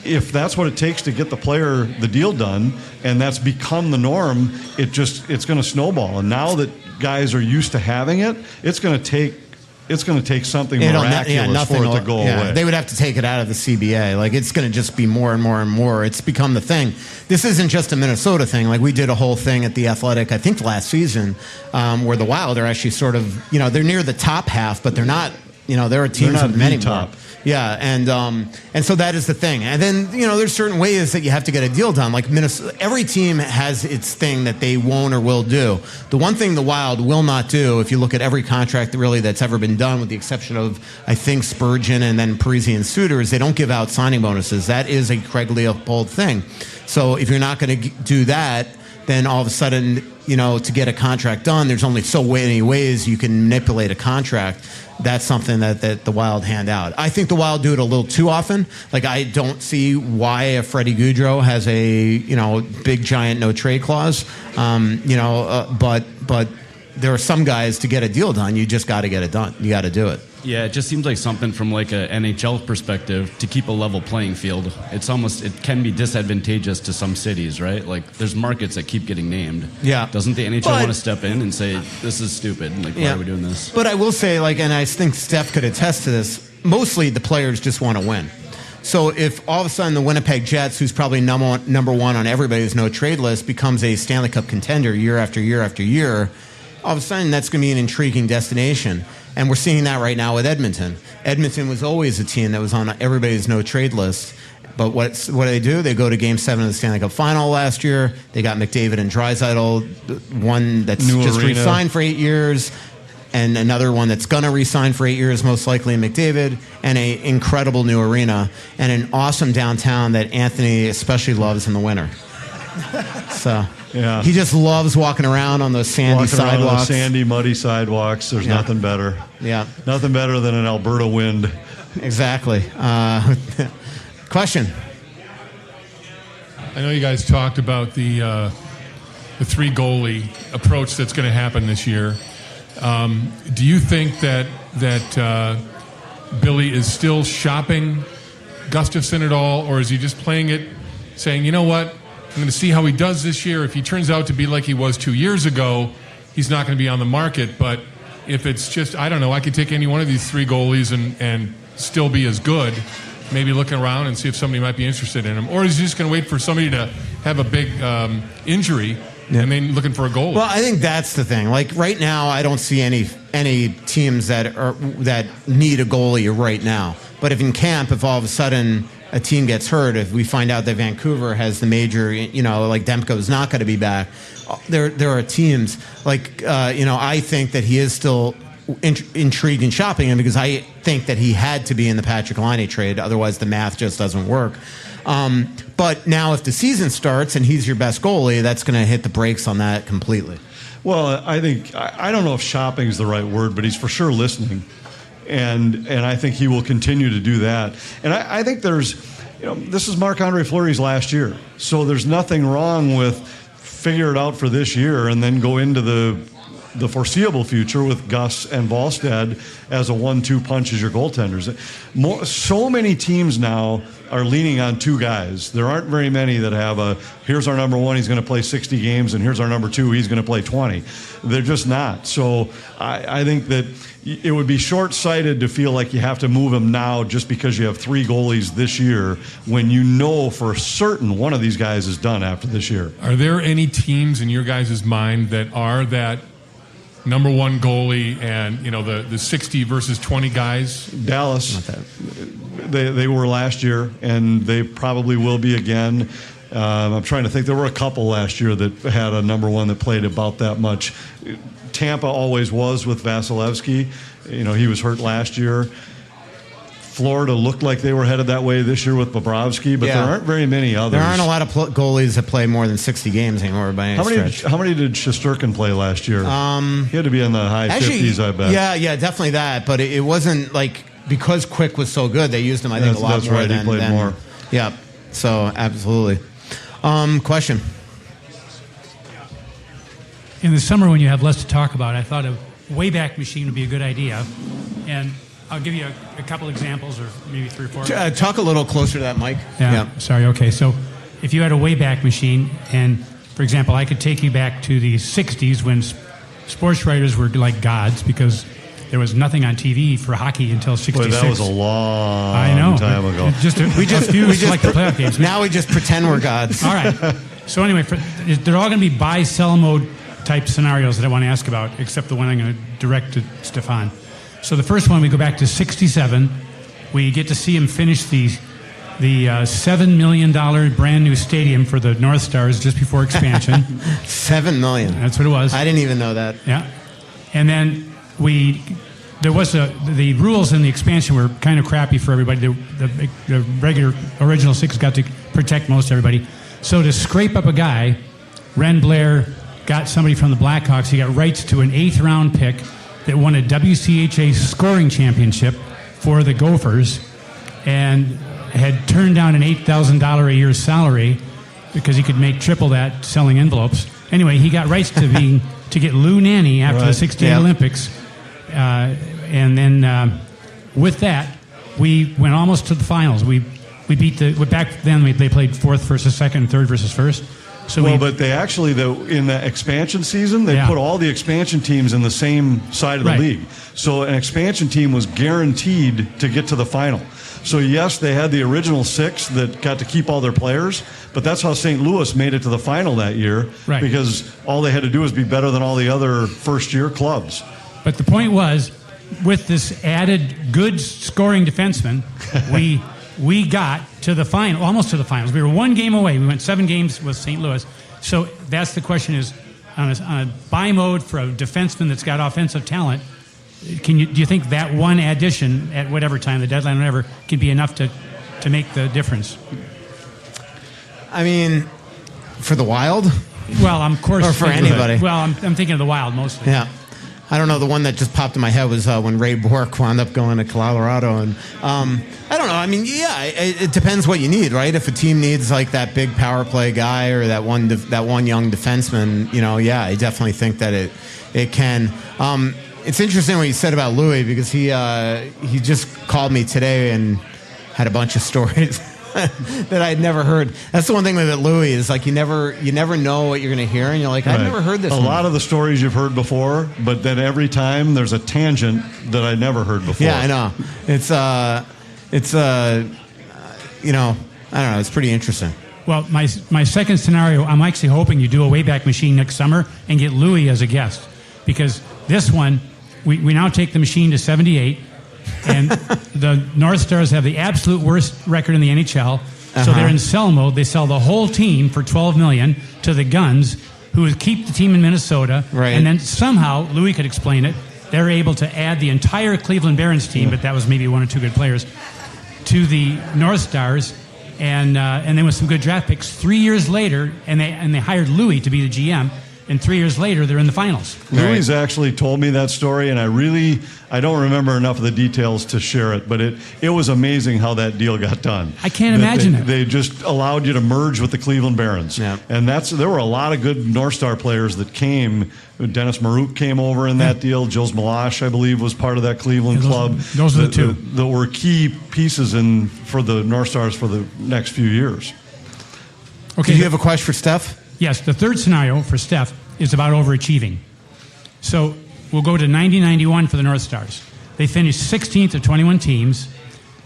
if that's what it takes to get the deal done, and that's become the norm, it's going to snowball. And now that guys are used to having it, it's going to take something miraculous for it to go away. They would have to take it out of the CBA. Like, it's going to just be more and more and more. It's become the thing. This isn't just a Minnesota thing. Like, we did a whole thing at the Athletic, I think last season, where the Wild are actually sort of, they're near the top half, but they're not, there are teams with many more. Yeah, and so that is the thing. And then, there's certain ways that you have to get a deal done. Like Minnesota, every team has its thing that they won't or will do. The one thing the Wild will not do, if you look at every contract really that's ever been done, with the exception of, I think, Spurgeon and then Parisi and Suter, is they don't give out signing bonuses. That is a Craig Leopold thing. So if you're not going to do that, then all of a sudden, to get a contract done, there's only so many ways you can manipulate a contract. That's something that the Wild hand out. I think the Wild do it a little too often. Like, I don't see why a Freddie Gaudreau has a big giant no trade clause. But there are some guys, to get a deal done, you just got to get it done. You got to do it. Yeah, it just seems like something from like a NHL perspective to keep a level playing field. It can be disadvantageous to some cities, right? Like, there's markets that keep getting named. Yeah. Doesn't the NHL want to step in and say, this is stupid? Like, why are we doing this? But I will say, and I think Steph could attest to this, mostly the players just want to win. So if all of a sudden the Winnipeg Jets, who's probably number one on everybody's no trade list, becomes a Stanley Cup contender year after year after year, all of a sudden that's going to be an intriguing destination. And we're seeing that right now with Edmonton. Edmonton was always a team that was on everybody's no-trade list. But what do? They go to Game 7 of the Stanley Cup Final last year. They got McDavid and Draisaitl, one that's just re-signed for 8 years, and another one that's going to re-sign for 8 years, most likely in McDavid, and an incredible new arena, and an awesome downtown that Anthony especially loves in the winter. So... yeah. He just loves walking around on those sandy sidewalks. On those sandy, muddy sidewalks. There's nothing better. Yeah. Nothing better than an Alberta wind. Exactly. Question. I know you guys talked about the three goalie approach that's going to happen this year. Do you think that Billy is still shopping Gustafsson at all, or is he just playing it, saying, you know what? I'm going to see how he does this year. If he turns out to be like he was 2 years ago, he's not going to be on the market. But if it's just, I don't know, I could take any one of these three goalies and still be as good, maybe looking around and see if somebody might be interested in him. Or is he just going to wait for somebody to have a big injury and then looking for a goalie? Well, I think that's the thing. Like, right now, I don't see any teams that need a goalie right now. But if all of a sudden a team gets hurt, if we find out that Vancouver has the major, like Demko's not going to be back, there are teams I think that he is still intrigued in shopping him, because I think that he had to be in the Patrick Laine trade. Otherwise, the math just doesn't work. But now if the season starts and he's your best goalie, that's going to hit the brakes on that completely. Well, I don't know if shopping is the right word, but he's for sure listening. And I think he will continue to do that. And I think there's, this is Marc-Andre Fleury's last year. So there's nothing wrong with figure it out for this year and then go into the foreseeable future with Gus and Volstad as a 1-2 punch as your goaltenders. So many teams now are leaning on two guys. There aren't very many that have here's our number one, he's going to play 60 games, and here's our number two, he's going to play 20. They're just not. So I think that it would be short-sighted to feel like you have to move him now just because you have three goalies this year, when you know for certain one of these guys is done after this year. Are there any teams in your guys' mind that are that number one goalie and, the 60 versus 20 guys? Dallas. They were last year, and they probably will be again. I'm trying to think. There were a couple last year that had a number one that played about that much. Tampa always was with Vasilevsky. He was hurt last year. Florida looked like they were headed that way this year with Bobrovsky, but there aren't very many others. There aren't a lot of goalies that play more than 60 games anymore by any stretch. How many did Shesterkin play last year? He had to be in the high 50s, I bet. Yeah, definitely that. But it wasn't because Quick was so good, they used him, I think, a lot more. That's right, he played more. Yeah, so absolutely. Question. In the summer when you have less to talk about, I thought a Wayback Machine would be a good idea. And I'll give you a couple examples, or maybe 3 or 4. Talk a little closer to that mic. Yeah. Sorry. Okay. So if you had a Wayback Machine, and for example, I could take you back to the 60s when sports writers were like gods, because there was nothing on TV for hockey until 66. Boy, that was a long time ago. We just like the playoff games. Now we just pretend we're gods. All right. So anyway, they're all going to be buy-sell mode type scenarios that I want to ask about, except the one I'm going to direct to Stephane. So the first one, we go back to 67. We get to see him finish the $7 million brand new stadium for the North Stars just before expansion. $7 million. That's what it was. I didn't even know that. Yeah. And then there was the rules in the expansion were kind of crappy for everybody. The regular original 6 got to protect most everybody. So to scrape up a guy, Ren Blair got somebody from the Blackhawks. He got rights to an 8th round pick that won a WCHA scoring championship for the Gophers, and had turned down an $8,000 a year salary because he could make triple that selling envelopes. Anyway, he got rights to get Lou Nanny after the 68 Olympics. And then with that, we went almost to the finals. We beat back then they played 4th versus 2nd, 3rd versus 1st. So but they actually, in the expansion season, they put all the expansion teams in the same side of the league. So an expansion team was guaranteed to get to the final. So yes, they had the original 6 that got to keep all their players, but that's how St. Louis made it to the final that year, because all they had to do was be better than all the other first-year clubs. But the point was, with this added good scoring defenseman, we got to the final, almost to the finals. We were 1 game away. We went 7 games with St. Louis. So that's the question: is on a buy mode for a defenseman that's got offensive talent, do you think that one addition at whatever time, the deadline, whatever, can be enough to make the difference? I mean, for the Wild? Well, of course. Or for anybody? Well, I'm thinking of the Wild mostly. Yeah. I don't know. The one that just popped in my head was when Ray Bourque wound up going to Colorado. And I don't know. I mean, it depends what you need, right? If a team needs like that big power play guy or that one young defenseman, I definitely think that it can. It's interesting what you said about Louis, because he just called me today and had a bunch of stories that I'd never heard. That's the one thing with Louis is like you never know what you're going to hear, and you're like, I've never heard this. A lot of the stories you've heard before, but then every time there's a tangent that I never heard before. Yeah, I know. It's I don't know. It's pretty interesting. Well, my second scenario, I'm actually hoping you do a Wayback Machine next summer and get Louis as a guest, because this one, we now take the machine to 78. And the North Stars have the absolute worst record in the NHL. So they're in sell mode. They sell the whole team for $12 million to the Guns, who would keep the team in Minnesota. Right. And then somehow, Louis could explain it, they're able to add the entire Cleveland Barons team, but that was maybe 1 or 2 good players, to the North Stars. And then with some good draft picks, 3 years later, and they hired Louis to be the GM. And 3 years later, they're in the finals. Louis actually told me that story, and I don't remember enough of the details to share it, but it was amazing how that deal got done. I can't imagine it. They just allowed you to merge with the Cleveland Barons. Yeah. And there were a lot of good North Star players that came. Dennis Marouk came over in that deal. Jules Malash, I believe, was part of that Cleveland club. Those are the two. That were key pieces for the North Stars for the next few years. Okay. Do you have a question for Steph? Yes, the third scenario for Steph is about overachieving. So we'll go to 90-91 for the North Stars. They finished 16th of 21 teams,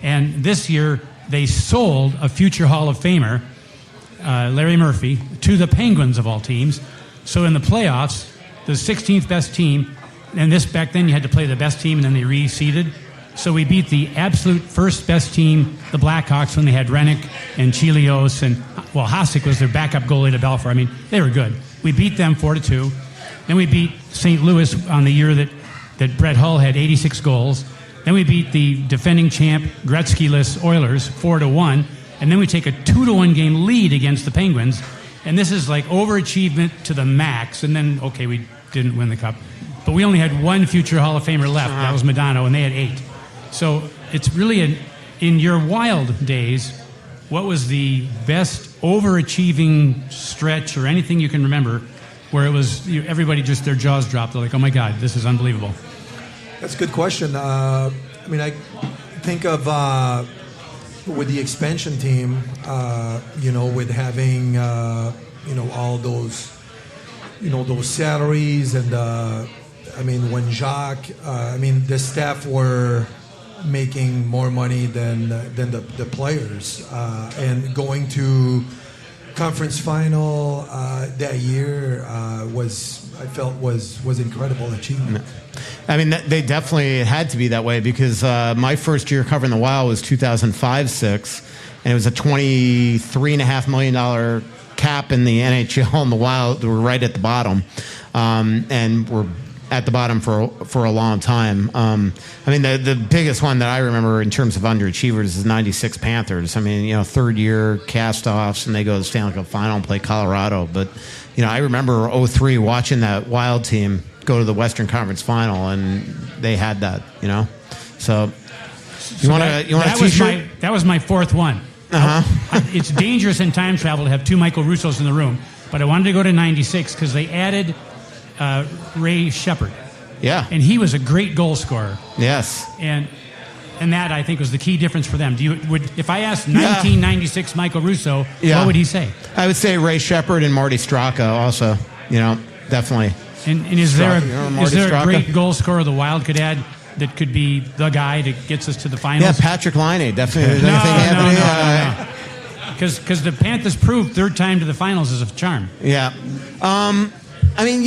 and this year they sold a future Hall of Famer, Larry Murphy, to the Penguins of all teams. So in the playoffs, the 16th best team, and back then you had to play the best team and then they reseeded. So we beat the absolute first best team, the Blackhawks, when they had Rennick and Chelios, and Hasek was their backup goalie to Belfour. I mean, they were good. We beat them 4-2. Then we beat St. Louis on the year that Brett Hull had 86 goals. Then we beat the defending champ Gretzky-less Oilers 4-1. And then we take a 2-1 game lead against the Penguins. And this is like overachievement to the max. And then, okay, we didn't win the cup. But we only had 1 future Hall of Famer left. That was Madonna, and they had 8. So it's really in your Wild days, what was the best overachieving stretch or anything you can remember where it was everybody just their jaws dropped? They're like, oh my God, this is unbelievable. That's a good question. mean, I think of with the expansion team, with having all those those salaries, and I mean, when Jacques, the staff were making more money than the players, and going to conference final that year I felt was incredible achievement. I mean, they definitely had to be that way, because my first year covering the Wild was 2005-06, and it was a $23.5 million cap in the NHL, and the Wild were right at the bottom, and were at the bottom for a long time. I mean, the biggest one that I remember in terms of underachievers is '96 Panthers. I mean, third year cast-offs, and they go to the Stanley Cup final and play Colorado. But I remember '03 watching that Wild team go to the Western Conference final, and they had that. So you want a T-shirt? That was my fourth one. It's dangerous in time travel to have two Michael Russos in the room, but I wanted to go to '96 because they added Ray Shepard. Yeah. And he was a great goal scorer. Yes. And that, I think, was the key difference for them. If I asked 1996 Michael Russo, what would he say? I would say Ray Shepard and Marty Straka also, definitely. And is there a great goal scorer the Wild could add that could be the guy that gets us to the finals? Yeah, Patrick Laine, definitely. No. Because the Panthers proved third time to the finals is a charm. Yeah. I mean,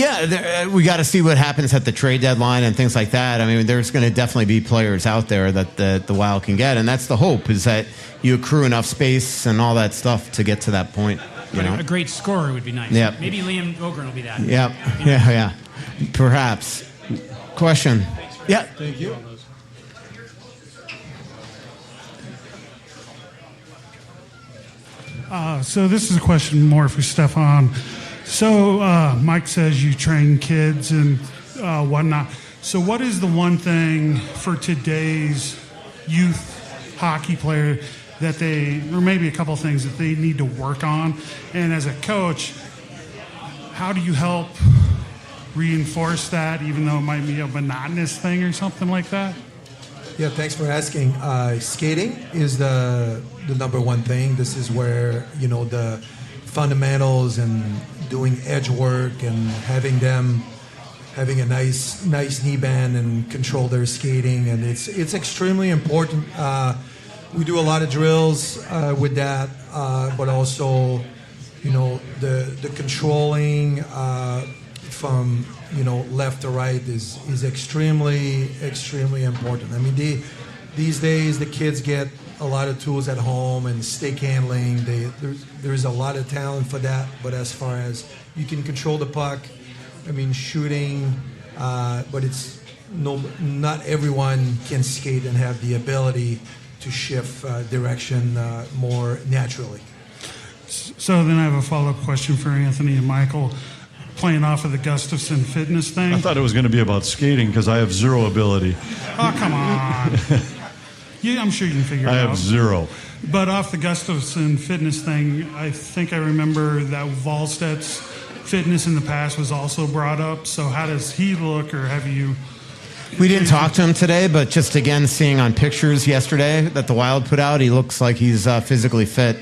we got to see what happens at the trade deadline and things like that. I mean, there's going to definitely be players out there that the Wild can get, and that's the hope, is that you accrue enough space and all that stuff to get to that point. A great scorer would be nice. Yep. Maybe Liam Ogren will be that. Yep. Yeah. Perhaps. Question. Yeah. Thank you. So this is a question more for Stephane. So Mike says you train kids and whatnot. So what is the one thing for today's youth hockey player that or maybe a couple of things that they need to work on? And as a coach, how do you help reinforce that, even though it might be a monotonous thing or something like that? Yeah, thanks for asking. Skating is the number one thing. This is where, the fundamentals and doing edge work and having a nice knee bend and control their skating, and it's extremely important. We do a lot of drills with that, but also, the controlling from left to right is extremely important. I mean, these days the kids get a lot of tools at home and stick handling. There's a lot of talent for that, but as far as you can control the puck, I mean, shooting, but not everyone can skate and have the ability to shift direction more naturally. So then I have a follow-up question for Anthony and Michael. Playing off of the Gustafson fitness thing. I thought it was going to be about skating because I have zero ability. Oh, come on. I'm sure you can figure it out. I have zero. But off the Gustafson fitness thing, I think I remember that Wallstedt's fitness in the past was also brought up. So how does he look, or have you... We didn't talk to him today, but just again seeing on pictures yesterday that the Wild put out, he looks like he's physically fit.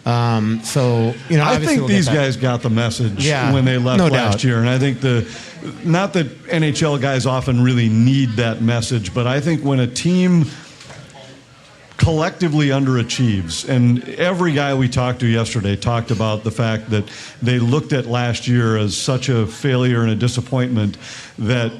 I think these guys got the message when they left last year, and I think not that NHL guys often really need that message, but I think when a team collectively underachieves, and every guy we talked to yesterday talked about the fact that they looked at last year as such a failure and a disappointment, that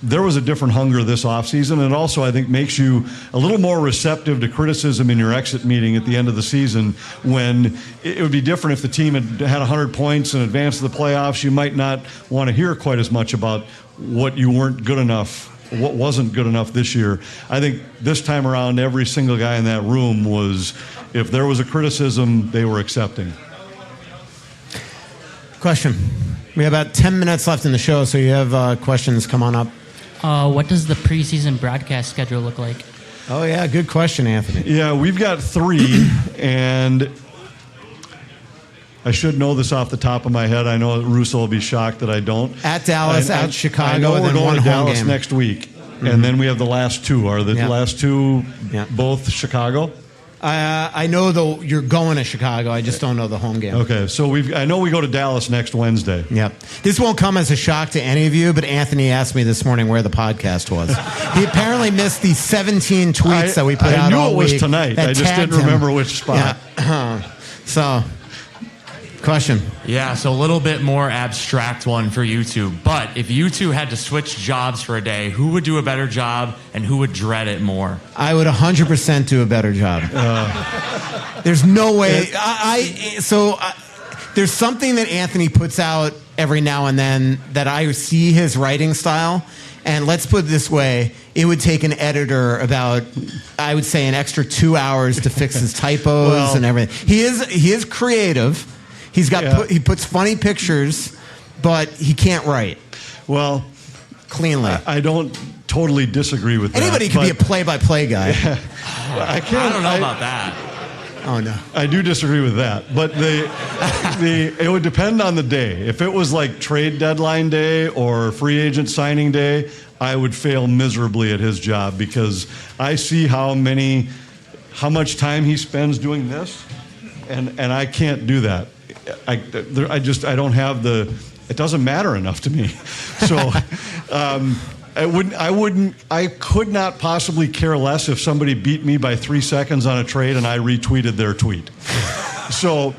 there was a different hunger this offseason, and also I think makes you a little more receptive to criticism in your exit meeting at the end of the season, when it would be different if the team had 100 points and advanced to the playoffs. You might not want to hear quite as much about what you weren't good enough, what wasn't good enough this year. I think this time around, every single guy in that room was, if there was a criticism, they were accepting. Question. We have about 10 minutes left in the show, so you have questions, come on up. What does the preseason broadcast schedule look like? Oh, yeah, good question, Anthony. Yeah, we've got 3, and I should know this off the top of my head. I know Russo will be shocked that I don't. At Dallas, at Chicago, I know and we're then going one to home Dallas game next week. and then we have the last two. Are the last two both Chicago? I know though you're going to Chicago. I just don't know the home game. Okay, so I know we go to Dallas next Wednesday. Yep. This won't come as a shock to any of you, but Anthony asked me this morning where the podcast was. He apparently missed the 17 tweets that we put out all week. I knew it was tonight. I just didn't remember which spot. Yeah. So, question. Yeah, so a little bit more abstract one for you two. But if you two had to switch jobs for a day, who would do a better job and who would dread it more? I would 100% do a better job. There's no way. There's something that Anthony puts out every now and then that I see his writing style. And let's put it this way. It would take an editor about, I would say, an extra 2 hours to fix his typos and everything. He is creative. He puts funny pictures, but he can't write. Well, cleanly. I don't totally disagree with that. Anybody could be a play-by-play guy. Yeah. I don't know about that. Oh no, I do disagree with that. But it would depend on the day. If it was like trade deadline day or free agent signing day, I would fail miserably at his job because I see how much time he spends doing this, and I can't do that. I don't have it doesn't matter enough to me. So I could not possibly care less if somebody beat me by 3 seconds on a trade and I retweeted their tweet. So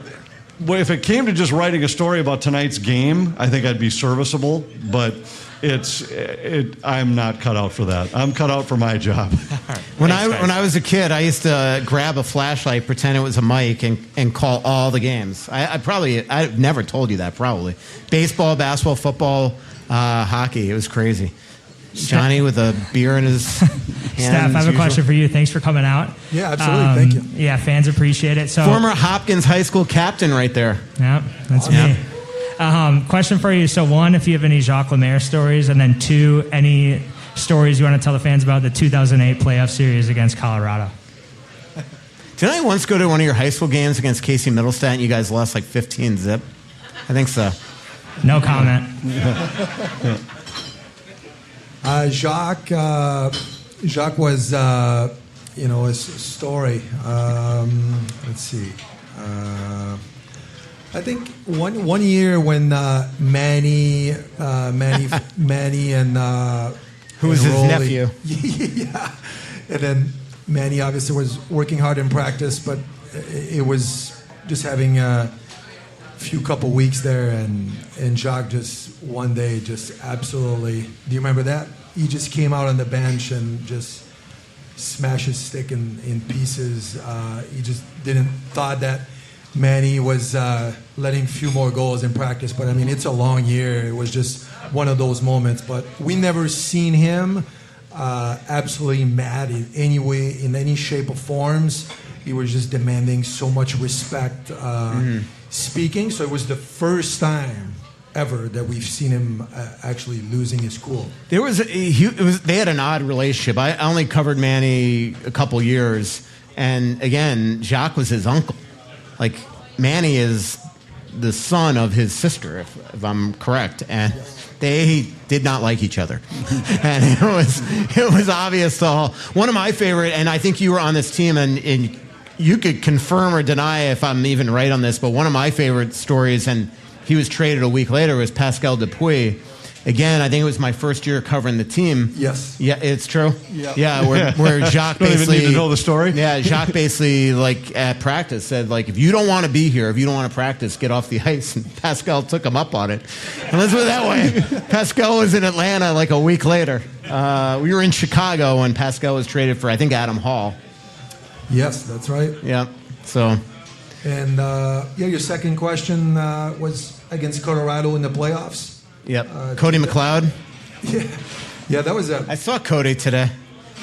if it came to just writing a story about tonight's game, I think I'd be serviceable, but I'm not cut out for that. I'm cut out for my job. When I was a kid, I used to grab a flashlight, pretend it was a mic, and call all the games. I've never told you that, probably. Baseball, basketball, football, hockey. It was crazy. Johnny with a beer in his hand. Steph, I have a question for you. Thanks for coming out. Yeah, absolutely. Thank you. Yeah, fans appreciate it. So former Hopkins High School captain right there. Yep, that's me. Question for you. So one, if you have any Jacques Lemaire stories, and then two, any stories you want to tell the fans about the 2008 playoff series against Colorado. Did I once go to one of your high school games against Casey Middlestat and you guys lost like 15-0? I think so. No comment. Jacques was, a story. Let's see. I think one year when Manny and who was his nephew? Yeah, and then Manny obviously was working hard in practice, but it was just having a few couple weeks there, and Jacques just one day just absolutely. Do you remember that? He just came out on the bench and just smashed his stick in pieces. He just thought that Manny was letting a few more goals in practice, but I mean, it's a long year. It was just one of those moments, but we never seen him absolutely mad in any way, in any shape or forms. He was just demanding so much respect speaking. So it was the first time ever that we've seen him actually losing his cool. They had an odd relationship. I only covered Manny a couple years, and again, Jacques was his uncle. Like, Manny is the son of his sister, if I'm correct, and they did not like each other. And it was obvious to all. One of my favorite, and I think you were on this team, and you could confirm or deny if I'm even right on this, but one of my favorite stories, and he was traded a week later, was Pascal Dupuis. Again, I think it was my first year covering the team. Yes. Yeah, it's true. Yep. Yeah, where Jacques basically... Don't even need to know the story? Yeah, Jacques basically, like, at practice said, like, if you don't want to be here, if you don't want to practice, get off the ice. And Pascal took him up on it. And let's put it that way. Pascal was in Atlanta like a week later. We were in Chicago when Pascal was traded for, I think, Adam Hall. Yes, that's right. Yeah, so... And, your second question was against Colorado in the playoffs. Yep. Cody McLeod. Yeah, that was I saw Cody today.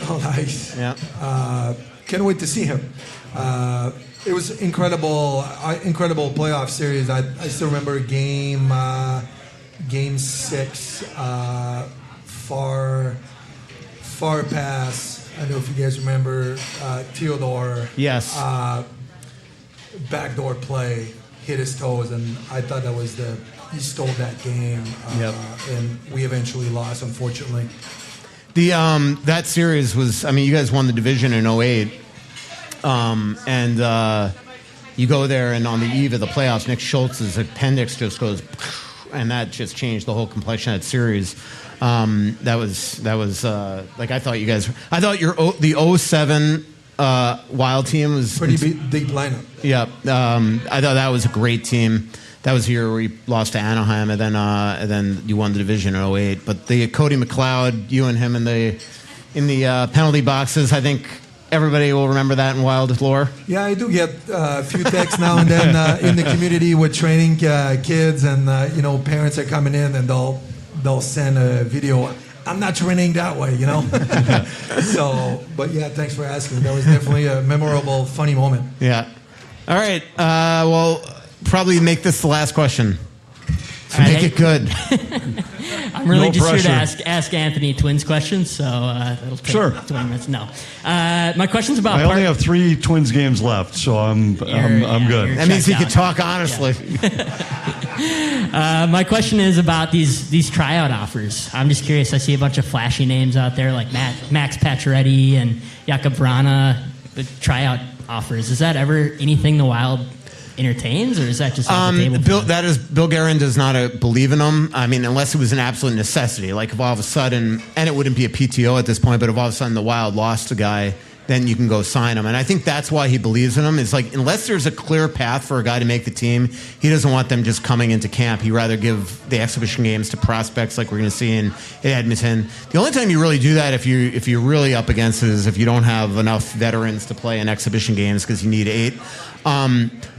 Oh, nice. Yeah. Can't wait to see him. It was incredible playoff series. I still remember game 6, far pass. I don't know if you guys remember Theodore. Yes. Backdoor play, hit his toes, and I thought that was he stole that game. Yep. And we eventually lost, unfortunately. That series was, I mean, you guys won the division in 08. You go there, and on the eve of the playoffs, Nick Schultz's appendix just goes, and that just changed the whole complexion of that series. That was like, I thought the 07 Wild team was pretty big lineup. Yeah, I thought that was a great team. That was the year where we lost to Anaheim, and then you won the division in 08. But the Cody McLeod, you and him in the penalty boxes, I think everybody will remember that in Wild lore. Yeah, I do get a few texts now and then in the community with training kids, and parents are coming in and they'll send a video. I'm not training that way, So, but yeah, thanks for asking. That was definitely a memorable, funny moment. Yeah. All right. Well, probably make this the last question. So make it good. I'm really just pressure. here to ask Anthony Twins questions, so that'll take 20 minutes. No. My question's about... I only have 3 Twins games left, so I'm good. That means he could talk honestly. My question is about these tryout offers. I'm just curious. I see a bunch of flashy names out there like Max Pacioretty and Jakub Vrana, the tryout offers. Is that ever anything the Wild entertains, or is that just off the table? Bill Guerin does not believe in them. I mean, unless it was an absolute necessity. Like if all of a sudden, and it wouldn't be a PTO at this point, but if all of a sudden the Wild lost a guy, then you can go sign him. And I think that's why he believes in them. It's like, unless there's a clear path for a guy to make the team, he doesn't want them just coming into camp. He'd rather give the exhibition games to prospects like we're going to see in Edmonton. The only time you really do that if you're really up against it is if you don't have enough veterans to play in exhibition games because you need 8.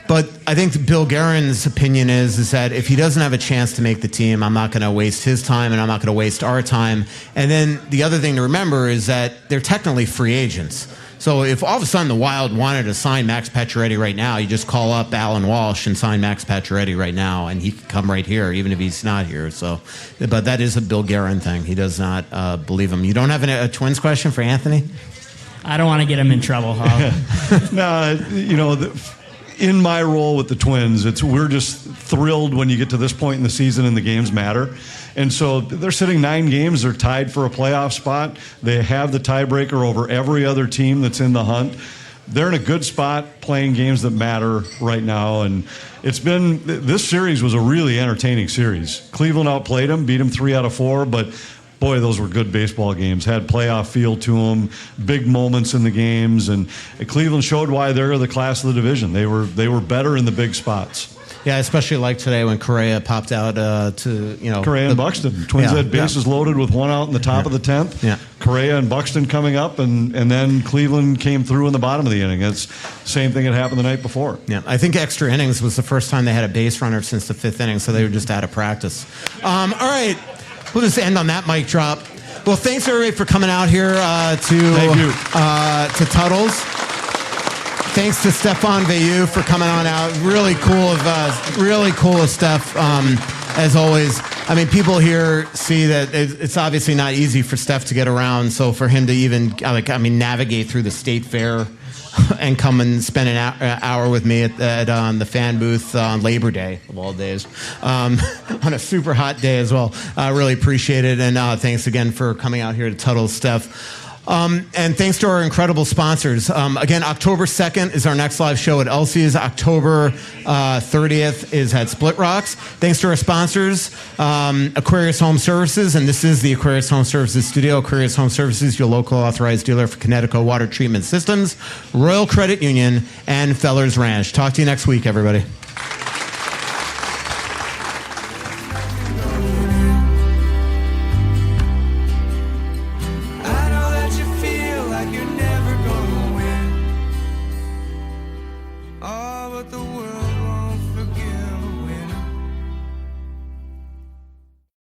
But I think Bill Guerin's opinion is that if he doesn't have a chance to make the team, I'm not going to waste his time and I'm not going to waste our time. And then the other thing to remember is that they're technically free agents. So if all of a sudden the Wild wanted to sign Max Pacioretty right now, you just call up Alan Walsh and sign Max Pacioretty right now, and he could come right here, even if he's not here. So, but that is a Bill Guerin thing. He does not believe him. You don't have a Twins question for Anthony? I don't want to get him in trouble. No, in my role with the Twins, we're just thrilled when you get to this point in the season and the games matter. And so they're sitting 9 games. They're tied for a playoff spot. They have the tiebreaker over every other team that's in the hunt. They're in a good spot playing games that matter right now. And this series was a really entertaining series. Cleveland outplayed them, beat them 3 out of 4, but boy, those were good baseball games. Had playoff feel to them, big moments in the games, and Cleveland showed why they're the class of the division. They were better in the big spots. Yeah, especially like today when Correa popped out Correa and Buxton. Twins had bases loaded with 1 out in the top of the 10th. Yeah. Correa and Buxton coming up, and then Cleveland came through in the bottom of the inning. It's the same thing that happened the night before. Yeah, I think extra innings was the first time they had a base runner since the 5th inning, so they were just out of practice. All right. We'll just end on that mic drop. Well, thanks everybody for coming out here to Tuttle's. Thanks to Stephane Veilleux for coming on out. Really cool of Steph, as always. I mean, people here see that it's obviously not easy for Steph to get around. So for him to even navigate through the state fair and come and spend an hour with me at the fan booth on Labor Day, of all days, on a super hot day as well. I really appreciate it, and thanks again for coming out here to Tuttle, Steph. And thanks to our incredible sponsors. Again, October 2nd is our next live show at Elsie's. October 30th is at Split Rocks. Thanks to our sponsors, Aquarius Home Services, and this is the Aquarius Home Services studio. Aquarius Home Services, your local authorized dealer for Connecticut water treatment systems, Royal Credit Union, and Feller's Ranch. Talk to you next week, everybody.